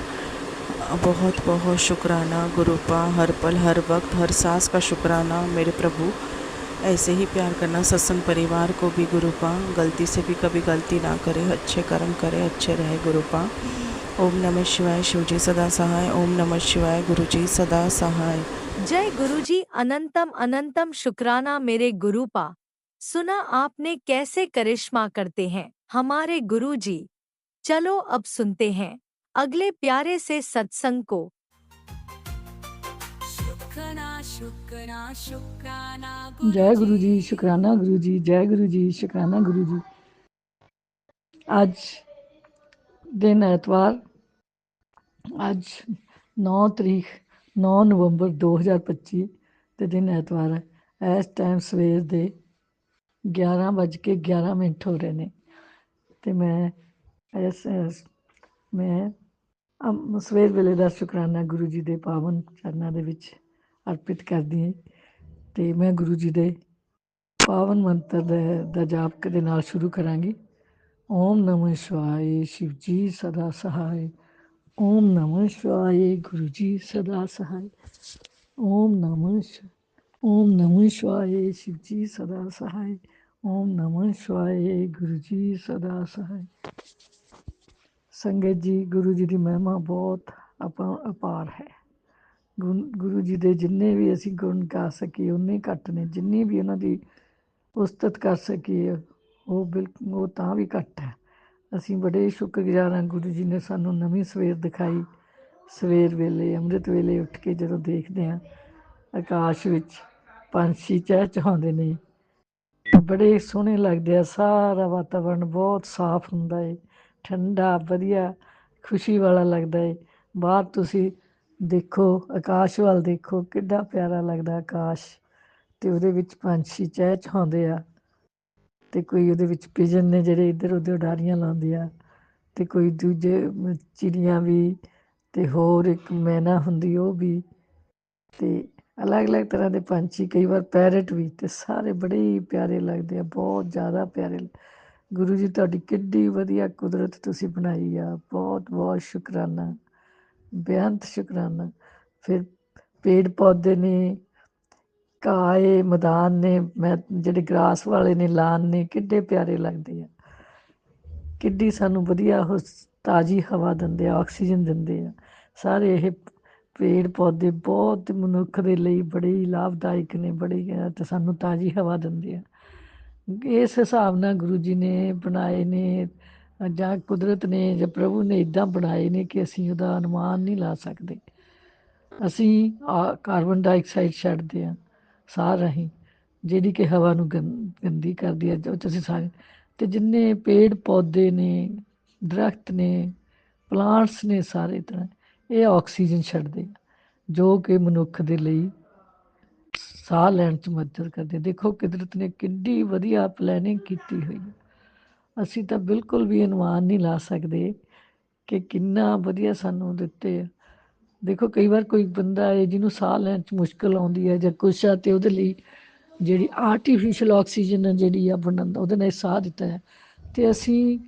बहुत बहुत शुक्राना गुरुपा। हर पल हर वक्त हर सांस का शुक्राना मेरे प्रभु। ऐसे ही प्यार करना सत्संग परिवार को भी गुरुपा, गलती से भी कभी गलती ना करे, अच्छे कर्म करे, अच्छे रहे गुरुपा। ओम नमः शिवाय, शिवजी सदा सहाय। ओम नमः शिवाय, गुरुजी सदा सहाय। जय गुरुजी। अनंतम अनंतम शुक्राना मेरे गुरुपा। सुना आपने कैसे करिश्मा करते हैं हमारे गुरुजी। चलो अब सुनते हैं अगले प्यारे से सत्संग को। शुक्राना शुक्राना शुक्राना जय गुरु जी, शुक्राना गुरु जी, जय गुरु जी, शुक्राना गुरु जी। आज दिन एतवार, आज 9 तरीक 9 ਨਵੰਬਰ 2025 ਦੇ ਦਿਨ ਐਤਵਾਰ ਹੈ। ਇਸ ਟਾਈਮ ਸਵੇਰ ਦੇ 11:11 ਹੋ ਰਹੇ ਨੇ ਤੇ ਮੈਂ ਮੈਂ ਸਵੇਰ ਵੇਲੇ ਦਾ ਸ਼ੁਕਰਾਨਾ ਗੁਰੂ ਜੀ ਦੇ ਪਾਵਨ ਚਰਨਾਂ ਦੇ ਵਿੱਚ ਅਰਪਿਤ ਕਰਦੀ ਹਾਂ ਤੇ ਮੈਂ ਗੁਰੂ ਜੀ ਦੇ ਪਾਵਨ ਮੰਤਰ ਦਾ ਜਾਪ ਦੇ ਨਾਲ ਸ਼ੁਰੂ ਕਰਾਂਗੀ। ਓਮ ਨਮः ਸ਼ਿਵਾਏ, शिव जी सदा सहाय। ओम नमः शिवाय, गुरु जी सदा सहाय। ओम नमः शिवाय, शिव जी सदा सहाय। ओम नमः शिवाय, गुरु जी सदा सहाय। संगत जी, गुरु जी की महिमा बहुत अपार है। ਗੁਰੂ ਜੀ ਦੇ ਜਿੰਨੇ ਵੀ ਅਸੀਂ ਗੁਣ ਗਾ ਸਕੀਏ ਉਨੇ ਘੱਟ ਨੇ, ਜਿੰਨੀ ਵੀ ਉਹਨਾਂ ਦੀ ਉਸਤਤ ਕਰ ਸਕੀਏ ਉਹ ਤਾਂ ਵੀ ਘੱਟ ਹੈ। ਅਸੀਂ ਬੜੇ ਸ਼ੁਕਰਗੁਜ਼ਾਰ ਹਾਂ, ਗੁਰੂ ਜੀ ਨੇ ਸਾਨੂੰ ਨਵੀਂ ਸਵੇਰ ਦਿਖਾਈ। ਸਵੇਰ ਵੇਲੇ ਅੰਮ੍ਰਿਤ ਵੇਲੇ ਉੱਠ ਕੇ ਜਦੋਂ ਦੇਖਦੇ ਹਾਂ ਆਕਾਸ਼ ਵਿੱਚ ਪੰਛੀ ਚਹਿਚਹਾਉਂਦੇ ਨੇ, ਬੜੇ ਸੋਹਣੇ ਲੱਗਦੇ ਆ। ਸਾਰਾ ਵਾਤਾਵਰਨ ਬਹੁਤ ਸਾਫ਼ ਹੁੰਦਾ ਏ, ਠੰਡਾ ਵਧੀਆ ਖੁਸ਼ੀ ਵਾਲਾ ਲੱਗਦਾ ਏ। ਬਾਹਰ ਤੁਸੀਂ ਦੇਖੋ, ਆਕਾਸ਼ ਵੱਲ ਦੇਖੋ, ਕਿੱਡਾ ਪਿਆਰਾ ਲੱਗਦਾ ਆਕਾਸ਼, ਤੇ ਉਹਦੇ ਵਿੱਚ ਪੰਛੀ ਚਹਿਚਹਾਉਂਦੇ ਆ, ਤੇ ਕੋਈ ਉਹਦੇ ਵਿੱਚ ਪਿਜਨ ਨੇ ਜਿਹੜੇ ਇੱਧਰ ਉੱਧਰ ਉਡਾਰੀਆਂ ਲਾਉਂਦੇ ਆ, ਤੇ ਕੋਈ ਦੂਜੇ ਚਿੜੀਆਂ ਵੀ, ਤੇ ਹੋਰ ਇੱਕ ਮੈਨਾ ਹੁੰਦੀ ਉਹ ਵੀ, ਤੇ ਅਲੱਗ-ਅਲੱਗ ਤਰ੍ਹਾਂ ਦੇ ਪੰਛੀ, ਕਈ ਵਾਰ ਪੈਰਟ ਵੀ, ਤੇ ਸਾਰੇ ਬੜੇ ਹੀ ਪਿਆਰੇ ਲੱਗਦੇ ਆ, ਬਹੁਤ ਜ਼ਿਆਦਾ ਪਿਆਰੇ। ਗੁਰੂ ਜੀ ਤੁਹਾਡੀ ਕਿੱਡੀ ਵਧੀਆ ਕੁਦਰਤ ਤੁਸੀਂ ਬਣਾਈ ਆ, ਬਹੁਤ ਬਹੁਤ ਸ਼ੁਕਰਾਨਾ, ਬੇਅੰਤ ਸ਼ੁਕਰਾਨਾ। ਫਿਰ ਪੇੜ ਪੌਦੇ ਨੇ, ਘਾਹ ਏ, ਮੈਦਾਨ ਨੇ, ਮੈਂ ਜਿਹੜੇ ਗਰਾਸ ਵਾਲੇ ਨੇ, ਲਾਨ ਨੇ, ਕਿੱਡੇ ਪਿਆਰੇ ਲੱਗਦੇ ਆ। ਕਿੱਡੀ ਸਾਨੂੰ ਵਧੀਆ ਉਹ ਤਾਜ਼ੀ ਹਵਾ ਦਿੰਦੇ ਆ, ਆਕਸੀਜਨ ਦਿੰਦੇ ਆ। ਸਾਰੇ ਇਹ ਪੇੜ ਪੌਦੇ ਬਹੁਤ ਮਨੁੱਖ ਦੇ ਲਈ ਬੜੇ ਹੀ ਲਾਭਦਾਇਕ ਨੇ, ਬੜੇ ਤੇ ਸਾਨੂੰ ਤਾਜ਼ੀ ਹਵਾ ਦਿੰਦੇ ਆ। ਇਸ ਹਿਸਾਬ ਨਾਲ ਗੁਰੂ ਜੀ ਨੇ ਬਣਾਏ ਨੇ, ਜਾਂ ਕੁਦਰਤ ਨੇ ਜਾਂ ਪ੍ਰਭੂ ਨੇ ਇੱਦਾਂ ਬਣਾਏ ਨੇ ਕਿ ਅਸੀਂ ਉਹਦਾ ਅਨੁਮਾਨ ਨਹੀਂ ਲਾ ਸਕਦੇ। ਅਸੀਂ ਕਾਰਬਨ ਡਾਈਆਕਸਾਈਡ ਛੱਡਦੇ ਹਾਂ ਸਾਹ ਰਾਹੀਂ, ਜਿਹੜੀ ਕਿ ਹਵਾ ਨੂੰ ਗੰਦੀ ਕਰਦੀ ਹੈ, ਜੋ ਤੁਸੀਂ ਸਾਰੇ, ਤੇ ਜਿੰਨੇ ਪੇੜ ਪੌਦੇ ਨੇ, ਦਰਖਤ ਨੇ, ਪਲਾਂਟਸ ਨੇ, ਸਾਰੇ ਤਰ੍ਹਾਂ ਇਹ ਆਕਸੀਜਨ ਛੱਡਦੇ ਆ, ਜੋ ਕਿ ਮਨੁੱਖ ਦੇ ਲਈ ਸਾਹ ਲੈਣ 'ਚ ਮਦਦ ਕਰਦੇ। ਦੇਖੋ ਕੁਦਰਤ ਨੇ ਕਿੰਨੀ ਵਧੀਆ ਪਲੈਨਿੰਗ ਕੀਤੀ ਹੋਈ ਹੈ। ਅਸੀਂ ਤਾਂ ਬਿਲਕੁਲ ਵੀ ਅਨੁਮਾਨ ਨਹੀਂ ਲਾ ਸਕਦੇ ਕਿ ਕਿੰਨਾ ਵਧੀਆ ਸਾਨੂੰ ਦਿੱਤੇ ਆ। ਦੇਖੋ ਕਈ ਵਾਰ ਕੋਈ ਬੰਦਾ ਹੈ ਜਿਹਨੂੰ ਸਾਹ ਲੈਣ 'ਚ ਮੁਸ਼ਕਿਲ ਆਉਂਦੀ ਹੈ ਜਾਂ ਕੁਛ ਆ, ਤੇ ਉਹਦੇ ਲਈ ਜਿਹੜੀ ਆਰਟੀਫਿਸ਼ਲ ਆਕਸੀਜਨ ਜਿਹੜੀ ਆ ਬਣਨ, ਉਹਦੇ ਨਾਲ ਸਾਹ ਦਿੱਤਾ ਹੈ। ਤੇ ਅਸੀਂ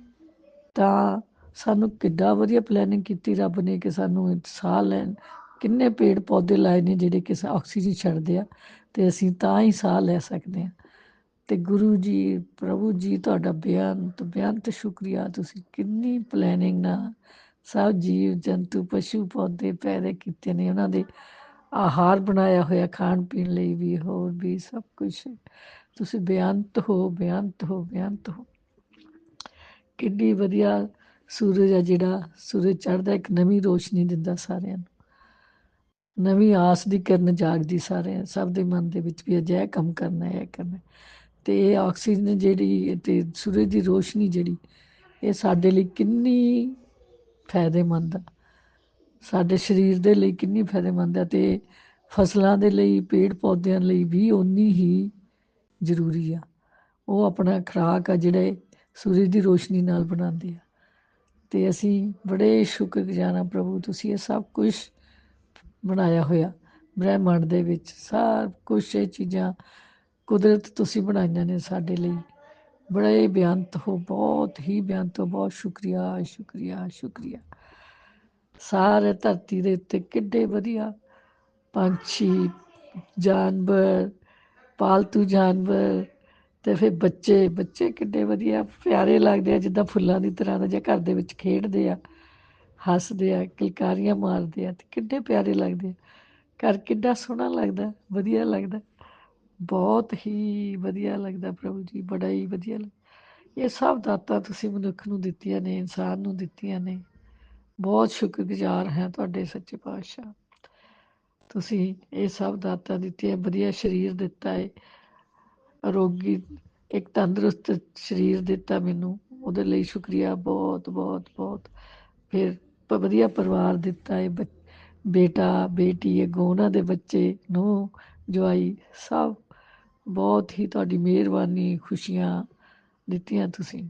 ਤਾਂ ਸਾਨੂੰ ਕਿੱਡਾ ਵਧੀਆ ਪਲੈਨਿੰਗ ਕੀਤੀ ਰੱਬ ਨੇ ਕਿ ਸਾਨੂੰ ਸਾਹ ਲੈਣ, ਕਿੰਨੇ ਪੇੜ ਪੌਦੇ ਲਾਏ ਨੇ ਜਿਹੜੇ ਕਿ ਆਕਸੀਜਨ ਛੱਡਦੇ ਆ, ਤੇ ਅਸੀਂ ਤਾਂ ਹੀ ਸਾਹ ਲੈ ਸਕਦੇ ਹਾਂ। ਤੇ ਗੁਰੂ ਜੀ, ਪ੍ਰਭੂ ਜੀ, ਤੁਹਾਡਾ ਬੇਅੰਤ ਬੇਅੰਤ ਸ਼ੁਕਰੀਆ। ਤੁਸੀਂ ਕਿੰਨੀ ਪਲੈਨਿੰਗ ਨਾਲ ਸਭ ਜੀਵ ਜੰਤੂ ਪਸ਼ੂ ਪੌਦੇ ਪੈਦਾ ਕੀਤੇ ਨੇ, ਉਹਨਾਂ ਦੇ ਆਹਾਰ ਬਣਾਇਆ ਹੋਇਆ, ਖਾਣ ਪੀਣ ਲਈ ਵੀ, ਹੋਰ ਵੀ ਸਭ ਕੁਛ। ਤੁਸੀਂ ਬੇਅੰਤ ਹੋ, ਬੇਅੰਤ ਹੋ, ਬੇਅੰਤ ਹੋ। ਕਿੱਡੀ ਵਧੀਆ ਸੂਰਜ ਆ, ਜਿਹੜਾ ਸੂਰਜ ਚੜ੍ਹਦਾ ਇੱਕ ਨਵੀਂ ਰੋਸ਼ਨੀ ਦਿੰਦਾ ਸਾਰਿਆਂ ਨੂੰ, ਨਵੀਂ ਆਸ ਦੀ ਕਿਰਨ ਜਾਗਦੀ ਸਾਰਿਆਂ ਸਭ ਦੇ ਮਨ ਦੇ ਵਿੱਚ ਵੀ ਅਜਿਹਾ ਕੰਮ ਕਰਨਾ, ਇਹ ਕਰਨਾ। ਤੇ ਇਹ ਆਕਸੀਜਨ ਜਿਹੜੀ ਤੇ ਸੂਰਜ ਦੀ ਰੋਸ਼ਨੀ ਜਿਹੜੀ, ਇਹ ਸਾਡੇ ਲਈ ਕਿੰਨੀ ਫਾਇਦੇਮੰਦ ਆ, ਸਾਡੇ ਸਰੀਰ ਦੇ ਲਈ ਕਿੰਨੀ ਫਾਇਦੇਮੰਦ ਹੈ, ਤੇ ਫਸਲਾਂ ਦੇ ਲਈ, ਪੇੜ ਪੌਦਿਆਂ ਲਈ ਵੀ ਓਨੀ ਹੀ ਜ਼ਰੂਰੀ ਆ। ਉਹ ਆਪਣਾ ਖੁਰਾਕ ਆ ਜਿਹੜੇ ਸੂਰਜ ਦੀ ਰੋਸ਼ਨੀ ਨਾਲ ਬਣਾਉਂਦੇ ਆ। ਤੇ ਅਸੀਂ ਬੜੇ ਸ਼ੁਕਰਗੁਜ਼ਾਰ ਹਾਂ ਪ੍ਰਭੂ, ਤੁਸੀਂ ਇਹ ਸਭ ਕੁਛ ਬਣਾਇਆ ਹੋਇਆ ਬ੍ਰਹਿਮੰਡ ਦੇ ਵਿੱਚ, ਸਭ ਕੁਛ ਇਹ ਚੀਜ਼ਾਂ ਕੁਦਰਤ ਤੁਸੀਂ ਬਣਾਈਆਂ ਨੇ ਸਾਡੇ ਲਈ। ਬੜੇ ਬੇਅੰਤ ਹੋ, ਬਹੁਤ ਹੀ ਬੇਅੰਤ ਹੋ, ਬਹੁਤ ਸ਼ੁਕਰੀਆ ਸ਼ੁਕਰੀਆ ਸ਼ੁਕਰੀਆ। ਸਾਰੇ ਧਰਤੀ ਦੇ ਉੱਤੇ ਕਿੱਡੇ ਵਧੀਆ ਪੰਛੀ, ਜਾਨਵਰ, ਪਾਲਤੂ ਜਾਨਵਰ, ਤੇ ਫਿਰ ਬੱਚੇ ਕਿੱਡੇ ਵਧੀਆ ਪਿਆਰੇ ਲੱਗਦੇ ਆ, ਜਿੱਦਾਂ ਫੁੱਲਾਂ ਦੀ ਤਰ੍ਹਾਂ, ਜਾਂ ਘਰ ਦੇ ਵਿੱਚ ਖੇਡਦੇ ਆ, ਹੱਸਦੇ ਆ, ਕਿਲਕਾਰੀਆਂ ਮਾਰਦੇ ਆ, ਤੇ ਕਿੱਡੇ ਪਿਆਰੇ ਲੱਗਦੇ ਆ। ਘਰ ਕਿੱਡਾ ਸੋਹਣਾ ਲੱਗਦਾ, ਵਧੀਆ ਲੱਗਦਾ, ਬਹੁਤ ਹੀ ਵਧੀਆ ਲੱਗਦਾ ਪ੍ਰਭੂ ਜੀ, ਬੜਾ ਹੀ ਵਧੀਆ ਲੱਗਦਾ। ਇਹ ਸਭ ਦਾਤਾਂ ਤੁਸੀਂ ਮਨੁੱਖ ਨੂੰ ਦਿੱਤੀਆਂ ਨੇ, ਇਨਸਾਨ ਨੂੰ ਦਿੱਤੀਆਂ ਨੇ। ਬਹੁਤ ਸ਼ੁਕਰਗੁਜ਼ਾਰ ਹਾਂ ਤੁਹਾਡੇ ਸੱਚੇ ਪਾਤਸ਼ਾਹ। ਤੁਸੀਂ ਇਹ ਸਭ ਦਾਤਾਂ ਦਿੱਤੀਆਂ, ਵਧੀਆ ਸਰੀਰ ਦਿੱਤਾ ਹੈ, ਅਰੋਗੀ ਇੱਕ ਤੰਦਰੁਸਤ ਸਰੀਰ ਦਿੱਤਾ ਮੈਨੂੰ, ਉਹਦੇ ਲਈ ਸ਼ੁਕਰੀਆ ਬਹੁਤ ਬਹੁਤ ਬਹੁਤ। ਫਿਰ ਵਧੀਆ ਪਰਿਵਾਰ ਦਿੱਤਾ ਹੈ, ਬੇਟਾ ਬੇਟੀ ਅੱਗੋਂ ਉਹਨਾਂ ਦੇ ਬੱਚੇ ਨੂੰ ਜਵਾਈ ਸਭ ਬਹੁਤ ਹੀ ਤੁਹਾਡੀ ਮਿਹਰਬਾਨੀ ਖੁਸ਼ੀਆਂ ਦਿੱਤੀਆਂ ਤੁਸੀਂ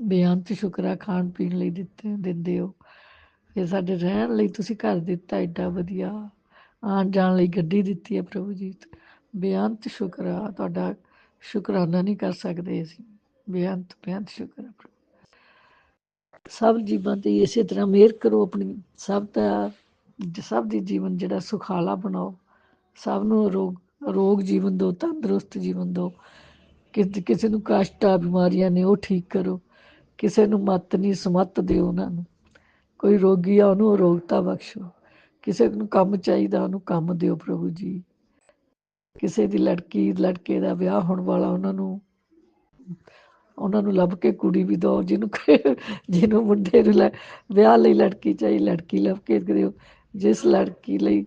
ਬੇਅੰਤ ਸ਼ੁਕਰ ਆ ਖਾਣ ਪੀਣ ਲਈ ਦਿੰਦੇ ਹੋ ਫਿਰ ਸਾਡੇ ਰਹਿਣ ਲਈ ਤੁਸੀਂ ਘਰ ਦਿੱਤਾ ਐਡਾ ਵਧੀਆ ਆਉਣ ਜਾਣ ਲਈ ਗੱਡੀ ਦਿੱਤੀ ਹੈ ਪ੍ਰਭੂ ਜੀ ਬੇਅੰਤ ਸ਼ੁਕਰ ਆ ਤੁਹਾਡਾ ਸ਼ੁਕਰਾਨਾ ਨਹੀਂ ਕਰ ਸਕਦੇ ਅਸੀਂ ਬੇਅੰਤ ਸ਼ੁਕਰ ਆ ਪ੍ਰਭੂ ਸਭ ਜੀਵਾਂ ਤੇ ਇਸੇ ਤਰ੍ਹਾਂ ਮਿਹਰ ਕਰੋ ਆਪਣੀ ਸਭ ਦੀ ਜੀਵਨ ਜਿਹੜਾ ਸੁਖਾਲਾ ਬਣਾਓ ਸਭ ਨੂੰ ਰੋਗ ਜੀਵਨ ਦਿਓ ਤੰਦਰੁਸਤ ਜੀਵਨ ਦਿਓ ਕਿਸੇ ਨੂੰ ਕਸ਼ਟ ਆ ਬਿਮਾਰੀਆਂ ਨੇ ਉਹ ਠੀਕ ਕਰੋ ਕਿਸੇ ਨੂੰ ਮੱਤ ਨਹੀਂ ਸਮੱਤ ਦਿਓ ਉਹਨਾਂ ਨੂੰ ਕੋਈ ਰੋਗੀ ਆ ਉਹਨੂੰ ਅਰੋਗਤਾ ਬਖਸ਼ੋ ਕਿਸੇ ਨੂੰ ਕੰਮ ਚਾਹੀਦਾ ਉਹਨੂੰ ਕੰਮ ਦਿਓ ਪ੍ਰਭੂ ਜੀ ਕਿਸੇ ਦੀ ਲੜਕੇ ਦਾ ਵਿਆਹ ਹੋਣ ਵਾਲਾ ਉਹਨਾਂ ਨੂੰ ਲੱਭ ਕੇ ਕੁੜੀ ਵੀ ਦਿਓ ਜਿਹਨੂੰ ਮੁੰਡੇ ਨੂੰ ਵਿਆਹ ਲਈ ਲੜਕੀ ਲੱਭ ਕੇ ਦਿਓ ਜਿਸ ਲੜਕੀ ਲਈ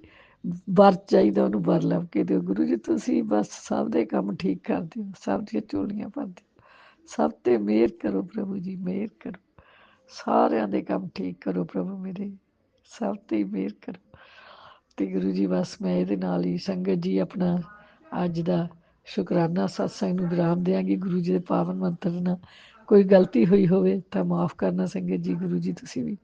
ਵਰ ਚਾਹੀਦਾ ਉਹਨੂੰ ਵਰ ਲੱਭ ਕੇ ਦਿਓ ਗੁਰੂ ਜੀ ਤੁਸੀਂ ਬਸ ਸਭ ਦੇ ਕੰਮ ਠੀਕ ਕਰ ਦਿਓ ਸਭ ਦੀਆਂ ਝੋਲੀਆਂ ਭਰ ਦਿਓ ਸਭ ਤੇ ਮਿਹਰ ਕਰੋ ਪ੍ਰਭੂ ਜੀ ਮਿਹਰ ਕਰੋ ਸਾਰਿਆਂ ਦੇ ਕੰਮ ਠੀਕ ਕਰੋ ਪ੍ਰਭੂ ਮੇਰੇ ਸਭ ਤੇ ਮਿਹਰ ਕਰੋ ਤੇ ਗੁਰੂ ਜੀ ਬਸ ਮੈਂ ਇਹਦੇ ਨਾਲ ਹੀ ਸੰਗਤ ਜੀ ਆਪਣਾ ਅੱਜ ਦਾ ਸ਼ੁਕਰਾਨਾ ਸਤਸੰਗ ਨੂੰ ਵਿਰਾਮ ਦਿਆਂਗੀ ਗੁਰੂ ਜੀ ਦੇ ਪਾਵਨ ਮੰਤਰ ਨਾਲ ਕੋਈ ਗਲਤੀ ਹੋਈ ਹੋਵੇ ਤਾਂ ਮਾਫ ਕਰਨਾ ਸੰਗਤ ਜੀ ਗੁਰੂ ਜੀ ਤੁਸੀਂ ਵੀ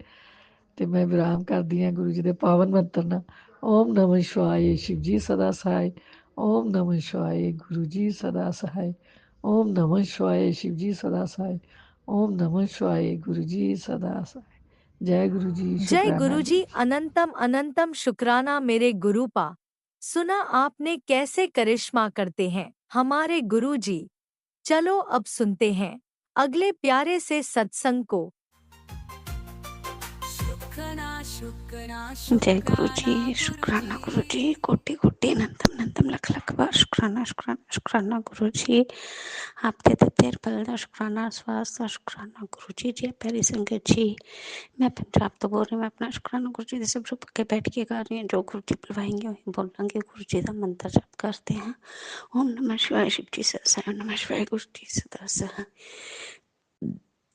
ਤੇ ਮੈਂ ਵਿਰਾਮ ਕਰਦੀ ਹਾਂ ਗੁਰੂ ਜੀ ਦੇ ਪਾਵਨ ਮੰਤਰ ਨਾਲ ਓਮ ਨਮः ਸ਼ਿਵਾਏ ਸ਼ਿਵ ਜੀ ਸਦਾ ਸਹਾਇ ਓਮ ਨਮः ਸ਼ਿਵਾਏ ਗੁਰੂ ਜੀ ਸਦਾ ਸਹਾਇ ਓਮ ਨਮः ਸ਼ਿਵਾਏ ਸ਼ਿਵ ਜੀ ਸਦਾ ਸਹਾਇ ਓਮ नमः शिवाय गुरु जी सदा सहाय जय गुरु जी जय शुक्राना गुरुजी अनंतम अनंतम शुक्राना मेरे गुरुपा सुना आपने कैसे करिश्मा करते हैं हमारे गुरुजी चलो अब सुनते हैं अगले प्यारे से सत्संग को शुक्राना शुक्राना जय गुरु जी शुक्राना गुरु जी कोटि कोटि अनंतम अनंतम लख लख बार शुक्राना शुक्राना शुक्राना गुरु जी आपके देर पल का शुक्राना स्वास्थ्य शुक्राना गुरु जी जय प्यारी संगत जी मैं पंजाब तो बोल रही हूँ मैं अपना शुक्राना गुरु जी सब रुक के बैठ के कर रही हूँ जो गुरु जी बुलवाएंगे वही बोलेंगे गुरु जी का मंत्र जप करते हैं ओम नमः शिवाय शिव जी सदा ओम नमः शिवाय गुरु जी सदा सहाय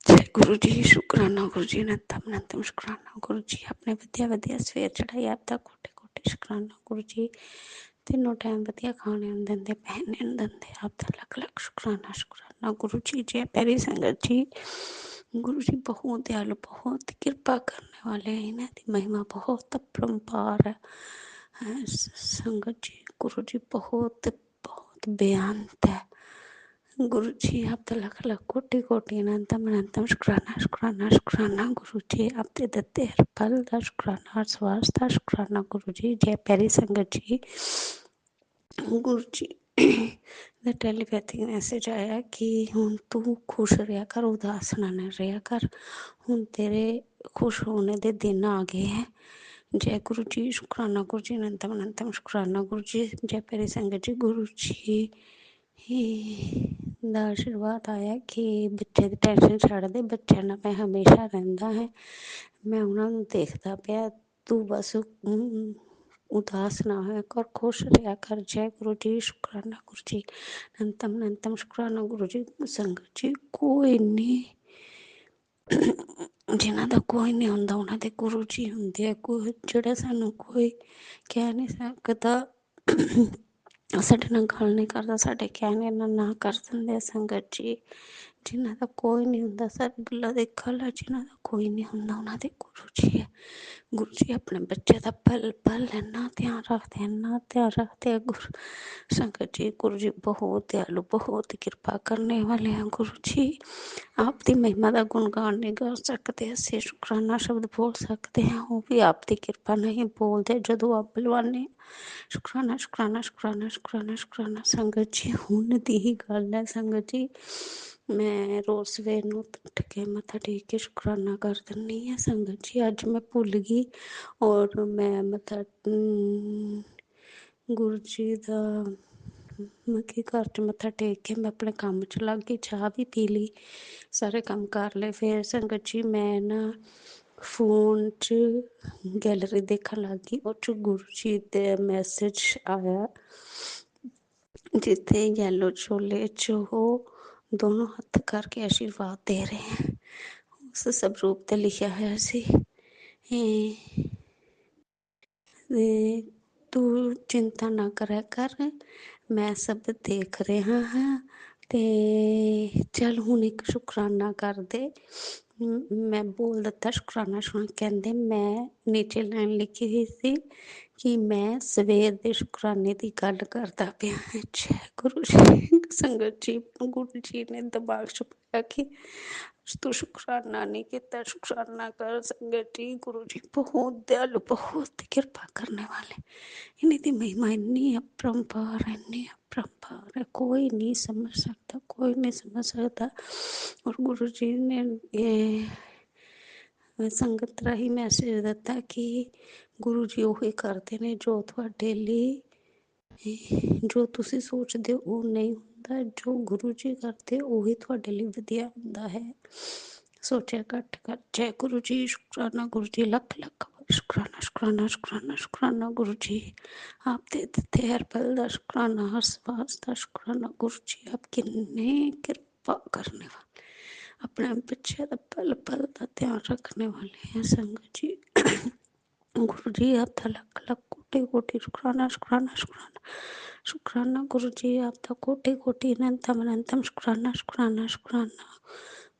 जय गुरु जी शुक्राना गुरु जी अनंतम अनंतम शुक्राना गुरु जी अपने वधिया वधिया सवेर चढ़ाई आपका कोटे कोटे शुक्राना गुरु जी तीनों टाइम वधिया खाने ਨੂੰ ਦਿੰਦੇ ਪਹਿਨਣੇ ਨੂੰ ਦਿੰਦੇ आपका लख लख शुक्राना शुक्राना गुरु जी जय प्यारी संगत जी गुरु जी बहुत दयालु बहुत कृपा करने वाले हैं इन्हें दी महिमा बहुत अपरंपार है संगत जी गुरु जी बहुत बहुत बेअंत है गुरु जी आप तो लख लख कोटि कोटि अनंतम अनंतम शुक्राना शुक्राना शुक्राना गुरु जी आप ते दत्ते हर पल का शुक्राना स्वास का शुक्राना गुरु जी जय प्यारी संगत जी गुरु जी दा टेलीपैथिक मैसेज आया कि हुन तू खुश रहा कर उदास ना रहा कर हुन तेरे खुश होने दे दिन आ गए हैं जय गुरु जी शुक्राना गुरु जी अनंतम अनंतम शुक्राना गुरु जी जय प्यारी संगत जी गुरु जी ਦਾ ਆਸ਼ੀਰਵਾਦ ਆਇਆ ਕਿ ਬੱਚੇ ਦੀ ਟੈਨਸ਼ਨ ਛੱਡ ਦੇ ਬੱਚਿਆਂ ਨਾਲ ਮੈਂ ਹਮੇਸ਼ਾ ਰਹਿੰਦਾ ਹੈ ਮੈਂ ਉਹਨਾਂ ਨੂੰ ਦੇਖਦਾ ਪਿਆ ਤੂੰ ਬਸ ਉਦਾਸ ਨਾ ਹੋਇਆ ਕਰ ਖੁਸ਼ ਰਿਹਾ ਕਰ ਜੈ ਗੁਰੂ ਜੀ ਸ਼ੁਕਰਾਨਾ ਗੁਰੂ ਜੀ ਅਨੰਤਮ ਸ਼ੁਕਰਾਨਾ ਗੁਰੂ ਜੀ ਸੰਗਤ ਜੀ ਕੋਈ ਨਹੀਂ ਜਿਨ੍ਹਾਂ ਦਾ ਕੋਈ ਨਹੀਂ ਹੁੰਦਾ ਉਹਨਾਂ ਦੇ ਗੁਰੂ ਜੀ ਹੁੰਦੇ ਆ ਕੋਈ ਜਿਹੜਾ ਸਾਨੂੰ ਕੋਈ ਕਹਿ ਨਹੀਂ ਸਕਦਾ ਸਾਡੇ ਨਾਲ ਗੱਲ ਨਹੀਂ ਕਰਦਾ ਸਾਡੇ ਕਹਿਣੇ ਨਾਲ ਨਾ ਕਰ ਦਿੰਦੇ ਸੰਗਤ ਜੀ ਜਿਨ੍ਹਾਂ ਦਾ ਕੋਈ ਨਹੀਂ ਹੁੰਦਾ ਸਾਡੇ ਗੱਲਾਂ ਦੇ ਖਲਾ ਜਿਨ੍ਹਾਂ ਦਾ ਕੋਈ ਨਹੀਂ ਹੁੰਦਾ ਉਹਨਾਂ ਦੇ ਗੁਰੂ ਜੀ ਹੈ ਗੁਰੂ ਜੀ ਆਪਣੇ ਬੱਚੇ ਦਾ ਪਲ ਪਲ ਇੰਨਾ ਧਿਆਨ ਰੱਖਦੇ ਗੁਰੂ ਸੰਗਤ ਜੀ ਗੁਰੂ ਜੀ ਬਹੁਤ ਦਿਆਲੂ ਬਹੁਤ ਕਿਰਪਾ ਕਰਨੇ ਵਾਲੇ हैं गुरु जी आपकी महिमा का गुणगान नहीं गा सकते ਅਸੀਂ ਸ਼ੁਕਰਾਨਾ ਸ਼ਬਦ ਬੋਲ ਸਕਦੇ ਹਾਂ ਉਹ ਵੀ ਆਪਦੀ ਕਿਰਪਾ ਨਹੀਂ ਬੋਲਦੇ ਜਦੋਂ ਆਪ ਬੁਲਵਾਨੇ शुक्राना शुक्राना शुक्राना शुक्राना शुक्राना संगत जी हुण दी ही गल है संगत जी मैं रोज़ सवेर नूं उठ के मत्था टेक के शुकराना कर दिंदी हाँ संगत जी अज मैं भुल गई और मैं मत्था गुरु जी दा मक्की घर च मत्था टेक के मैं अपने काम च लग गई चाह भी पी ली सारे काम कर ले फिर संगत जी मैं ना फोन च गैलरी देखन लग गई उस च गुरु जी दे मैसेज आया जिथे येलो छोले च हो दोनों हथ करके आशीर्वाद दे रहे हैं उस स्वरूप ते लिखा है सी ਤੂੰ ਚਿੰਤਾ ਨਾ ਕਰਿਆ ਕਰ, ਮੈਂ ਸਭ ਦੇਖ ਰਿਹਾ ਹਾਂ। ਤੇ ਚੱਲ ਹੁਣ ਇੱਕ ਸ਼ੁਕਰਾਨਾ ਕਰ ਦੇ। ਮੈਂ ਬੋਲ ਦਿੱਤਾ ਸ਼ੁਕਰਾਨਾ। ਕਹਿੰਦੇ ਮੈਂ ਨੀਚੇ ਲਾਈਨ ਲਿਖੀ ਹੋਈ ਸੀ ਕਿ ਮੈਂ ਸਵੇਰ ਦੇ ਸ਼ੁਕਰਾਨੇ ਦੀ ਗੱਲ ਕਰਦਾ ਪਿਆ ਹੈ। ਜੈ ਗੁਰੂ ਜੀ। ਸੰਗਤ ਜੀ, ਗੁਰੂ ਜੀ ਨੇ ਦਿਮਾਗ 'ਚ ਪਾਇਆ ਕਿ ਤੂੰ ਸ਼ੁਕਰਾਨਾ ਨਹੀਂ ਕੀਤਾ, ਸ਼ੁਕਰਾਨਾ ਕਰ। ਸੰਗਤ ਜੀ, ਗੁਰੂ ਜੀ ਬਹੁਤ ਦਿਆਲੂ, ਬਹੁਤ ਕਿਰਪਾ ਕਰਨੇ ਵਾਲੇ। इन्हीं दी महिमा इन्नी अपरंपार है, इन्नी अपरंपार है, कोई नहीं समझ सकता, कोई नहीं समझ सकता। और गुरु जी ने संगत राही मैसेज दिता कि गुरु जी ਉਹੀ ਕਰਦੇ ਨੇ ਜੋ ਤੁਹਾਡੇ ਲਈ, ਜੋ ਤੁਸੀਂ ਸੋਚਦੇ ਹੋ ਉਹ ਨਹੀਂ ਹੁੰਦਾ, ਜੋ ਗੁਰੂ ਜੀ ਕਰਦੇ ਉਹੀ ਤੁਹਾਡੇ ਲਈ ਵਧੀਆ ਹੁੰਦਾ ਹੈ। सोचा घट कर। जय गुरु जी। शुकराना गुरु जी, लख लख शुकराना, शुकराना, शुकराना, शुकराना गुरु जी। आप दे दिते हर पल का शुकराना, हर सांस का शुकराना गुरु जी। आप किन्ने कृपा करने वाले, अपने बच्चे का पल पल का ध्यान रखने वाले हैं। संगत जी, गुरु जी आपका लख लख कोटि कोटि शुकराना, शुकराना, शुकराना, शुकराना गुरु जी। आपका कोटि कोटि अनंतम अनंतम शुकराना, शुकराना, शुकराना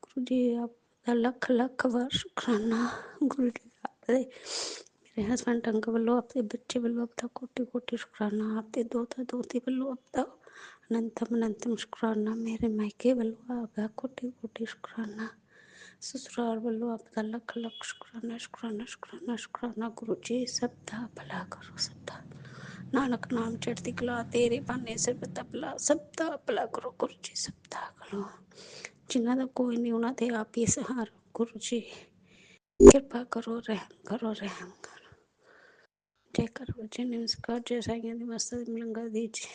गुरु जी। आप लख लख बार शुकराना गुरु जी। आपके मेरे हसबैंड अंकल वालों, आपके बच्चे वालों आपका कोटि कोटि शुकराना। आपके दोता दोती वालों आपका अनंतम अनंतम शुकराना। मेरे मायके वालों आपका कोटि कोटि शुकराना। ससुराल वालों आपका लख लख शुकराना, शुकराना, शुकराना, शुकराना गुरु जी। सबका भला करो, सबका नानक नाम चढ़ती कला, तेरे बहाने सबका भला, सबका भला करो गुरु जी, सबका करो। जिन्हों का कोई नहीं उन्होंने ते आप ही सहारो गुरु जी। कृपा करो, रहम करो, रहम करो। जय करो जय नमस्कार, जय साइया दी मस्त मिलंगा दी जी।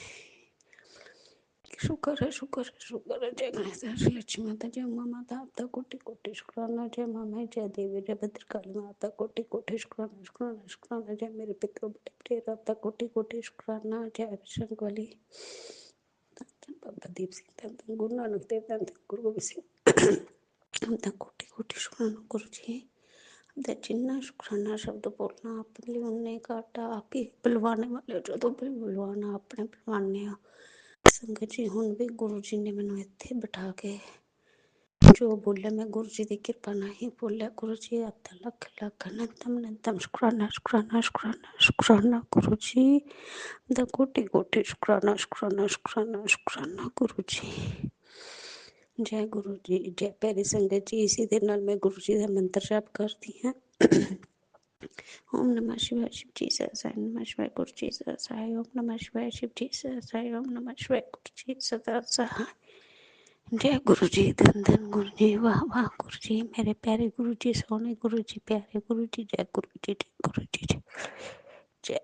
शुक्र है, शुक्र है, शुक्र है। जय गणेश, जय लक्ष्मी माता, जय उमा माता, आपका कोटि कोटि शुक्राना। जय मामा, जय देवी, जय भद्रकाली माता, कोटि कोटि शुक्राना, शुक्राना, शुक्राना। जय मेरे पितरों बड़े प्रेर, आपका कोटि कोटि शुक्राना। जय विष्णु वाली बाबा दीप सिंह, धन धन गुरु नानक देव, धन धन गुरु गोबिंद सिंह। आपका कोटि कोटि शुक्राना गुरु जी। आपका जिन्ना शुक्राना शब्द बोलना अपने लिए उन्ने घाटा। आप ही बुलवाने वाले, जो तो भी बुलवाना अपने बुलवाने हो। संगत जी, हुण भी गुरु जी ने मैनू इत्थे बिठा के जो बोलिया मैं गुरु जी की कृपा ना ही बोलिया। गुरु जी आपका लख लख अनंतम अनंतम शुकराना, शुकराना, शुकराना, शुकराना गुरु जी। दा कोटि कोटि शुकराना, शुकराना, शुकराना, शुकराना गुरु जी। जय गुरु जी। जय प्यारी संगत जी, इसी दे नाल मैं गुरु जी का मंत्र जाप करती हाँ। ओम नमः शिवाय, शिव जी सहसाय नमः शिवाय, गुरु जी सहसाय। ओम नमः शिवाय, शिव जी सहसाय। ओम नमः शिवाय, गुरु जी सदा सहाय। जय गुरु जी, धन धन गुरु जी, वाह वाह गुरु जी, मेरे प्यारे गुरु जी, सोने गुरु जी, प्यारे गुरु जी। जय गुरु जी, जय गुरु जी, जय